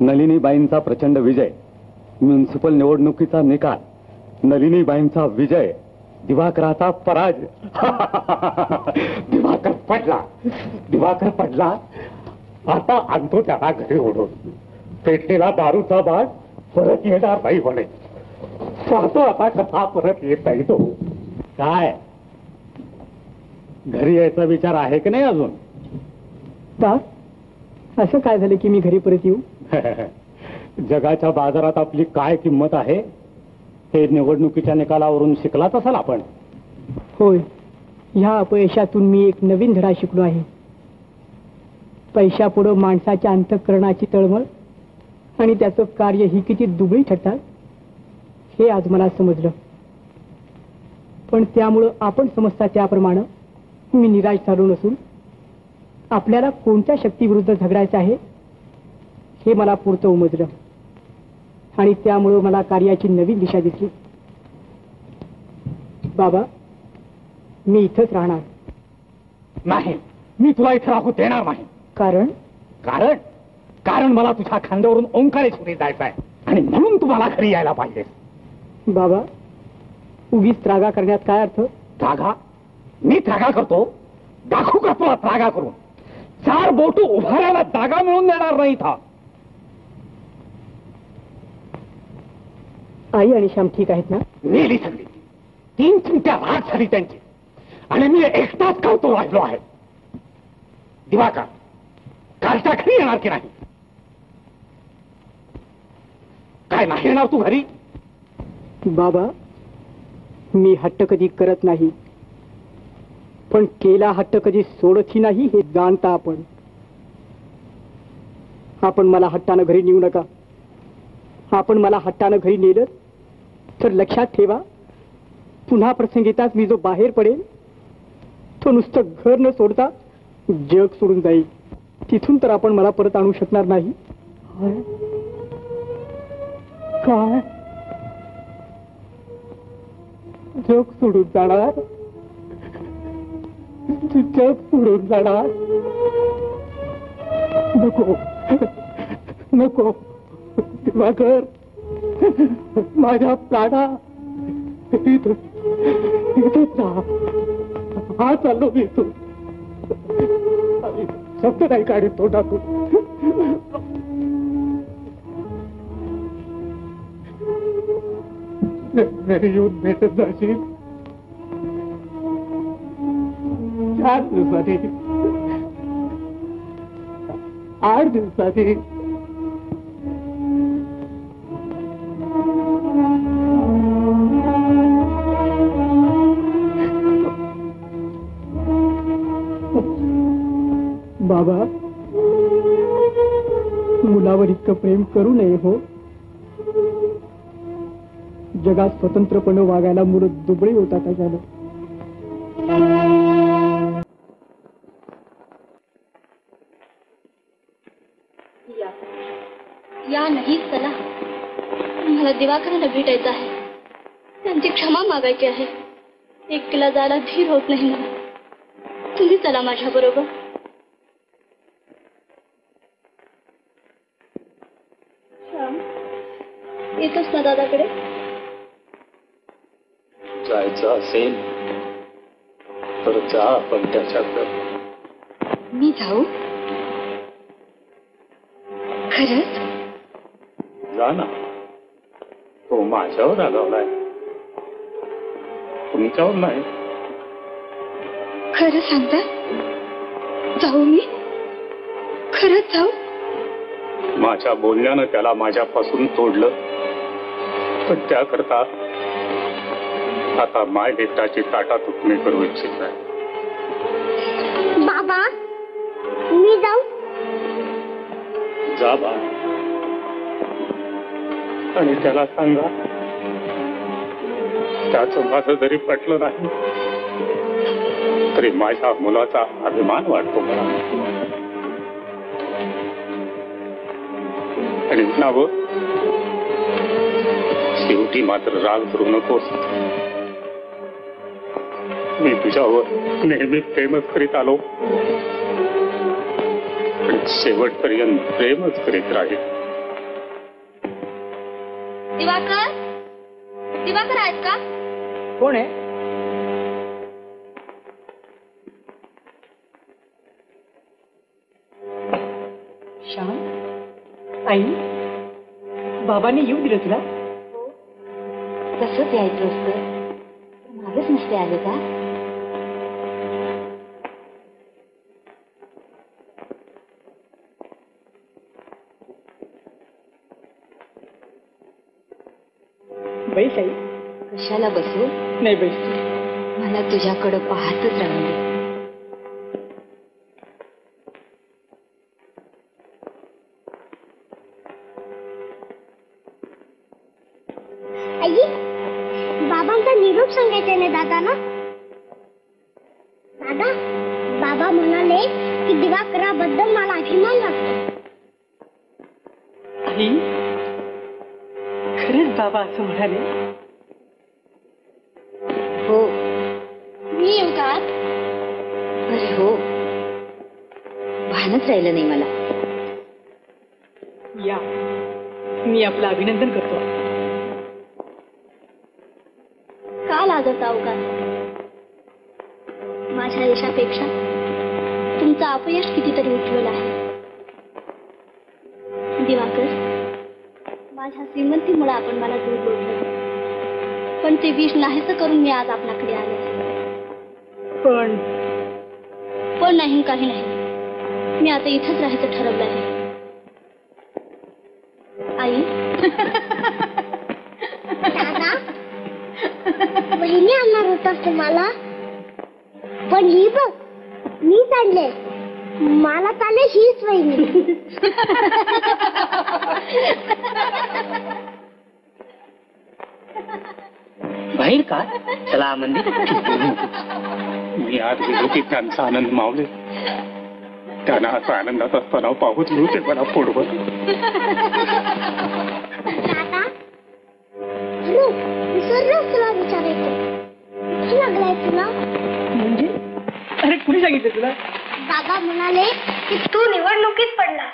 नलिनीबाईंचा प्रचंड विजय. म्युन्सिपल निवडणुकीचा निकाल. नलिनीबाईंचा विजय, दिवाकराचा पराजय. दिवाकर पडला. दिवाकर पडला. आता आणतो त्याला घरी ओढून. पेटलेला दारूचा बाग परत येणार नाही म्हणे. पाहतो आता कसा परत येत नाही तो. काय घरी यायचा विचार आहे की नाही अजून? असं काय झालं की मी घरी परत येऊ? जगाच्या बाजारात आपली काय किंमत आहे हे निवडणुकीच्या निकालावरून शिकलाच असाल आपण. होय, ह्या अपयशातून मी एक नवीन धडा शिकलो आहे. पैशापुढं माणसाच्या अंतःकरणाची तळमळ आणि त्याचं कार्य ही किती दुबळी ठरतात हे आज मला समजलं. पण त्यामुळं आपण समजता त्याप्रमाणे मी निराश झालो नसून आपल्याला कोणत्या शक्तीविरुद्ध झगडायचं आहे हे मला पुरतं उमजलं आणि त्यामुळं मला कार्याची नवीन दिशा दिसली. बाबा, मी इथंच राहणार नाही. मी तुला इथं राहू देणार नाही. कारण कारण कारण मला तुझ्या खांद्यावरून ओंकारेश्वरी जायचं आहे आणि म्हणून तुम्हाला घरी यायला पाहिजे. बाबा उगीच त्रागा करण्यात काय अर्थ? त्रागा? मी त्रागा करतो? दाखवू का तुला त्रागा करून? 4 बोट उभारायला जागा मिळून देणार नाही था. आई आणि श्याम ठीक आहेत ना? नेली सगळी. 3 चिमट्या रात झाली त्यांची आणि मी एकटाच करतो राहिलो आहे. दिवाकर कालच्या घरी येणार की नाही? काय नाही येणार तू घरी? बाबा मी हट्ट कधी करत नाही, पण केला हट्ट कधी सोडतही नाही हे जाणता आपण. आपण मला हट्टानं घरी नेऊ नका. आपण मला हट्टानं घरी नेलं तर लक्षात ठेवा, पुन्हा प्रसंग येताच मी जो बाहेर पडेल तो नुसतं घर न सोडता जग सोडून जाईल. तिथून तर आपण मला परत आणू शकणार नाही. काय जग सोडून जाणार? जग सोडून जाणार? नको नको दिवाकर, माझ्या प्राणा इथंच राहा. हा चाललो मी तू शब्द नाही काढत तोंडातून. घरी येऊन भेटत जाशील 4 दिवसांनी, 8 दिवसांनी. बाबा मुलावर इतकं प्रेम करू नये हो. जगात स्वतंत्रपणे वागायला मुलं दुबळी होतात त्याच्यानं. या नाही चला, मला दिवाकरांना भेटायचं आहे. त्यांची क्षमा मागायची आहे. एकटीला जायला धीर होत नाही मला. तुम्ही चला माझ्या बरोबर. येतोस ना दादाकडे? जायचं असेल तर जा, पण त्याच्याकडे. मी जाऊ? खरंच? जा ना. तो माझ्यावर आलाय, तुमच्यावर नाही. खरं सांगता? जाऊ मी? खरंच जाऊ? माझ्या बोलण्यानं त्याला माझ्यापासून तोडलं, पण त्याकरता आता माय लेकराची ताटातुटणी करू इच्छित आहे. बाबा मी जाऊ? जा बा, आणि त्याला सांगा त्याचं माझं जरी पटलं नाही तरी माझ्या मुलाचा अभिमान वाटतो मला. आणि नाव शेवटी मात्र राग धरू नकोस. मी तुझ्यावर नेहमी प्रेमच करीत आलो, शेवटपर्यंत प्रेमच करीत राहील. दिवाकर, दिवाकर आहेत का? कोण आहे? श्याम, आई, बाबांनी येऊ दिलं तुला? तसंच यायचं असतं, मागच नसते आले का? बैस आई. कशाला बसू? नाही बैस. मला तुझ्याकडं पाहतच राहून दे. आई, बाबांचा निरोप सांगायचा ना दादांना. दादा, बाबा म्हणाले की दिवाकराबद्दल मला अभिमान वाटतो. आई, खरंच बाबा असं म्हणाले? हो. मी येऊ का? अरे हो, भानच राहिलं नाही मला. या, मी आपलं अभिनंदन करतो. का लागत अवघात? माझ्या यशापेक्षा तुमचं अपयश कितीतरी उज्ज्वल आहे. दिवाकर, माझ्या श्रीमंतीमुळे आपण मला दूर लोटलं, पण ते विष नाहीच करून मी आज आपल्याकडे आले. पण नाही, काही नाही. मी आता इथंच राहायचं ठरवलं आहे. आई, दादा, बहिणी आणणार होतास तुम्हाला, पण ही बघ मी चालले. मला चालले हीच बहिणी. बाहेर का? चला मंदिर. मी आज गेलो की त्यांचा आनंद मावले. त्यांना असा आनंदात असताना पाहूच नव्हते मला पोटभर. दादा, सर्वच तुला विचारायचं, कुठे लागलाय तुला? म्हणजे अरे कुणी सांगितलं तुला? दादा म्हणाले की तू निवडणुकीत पडला.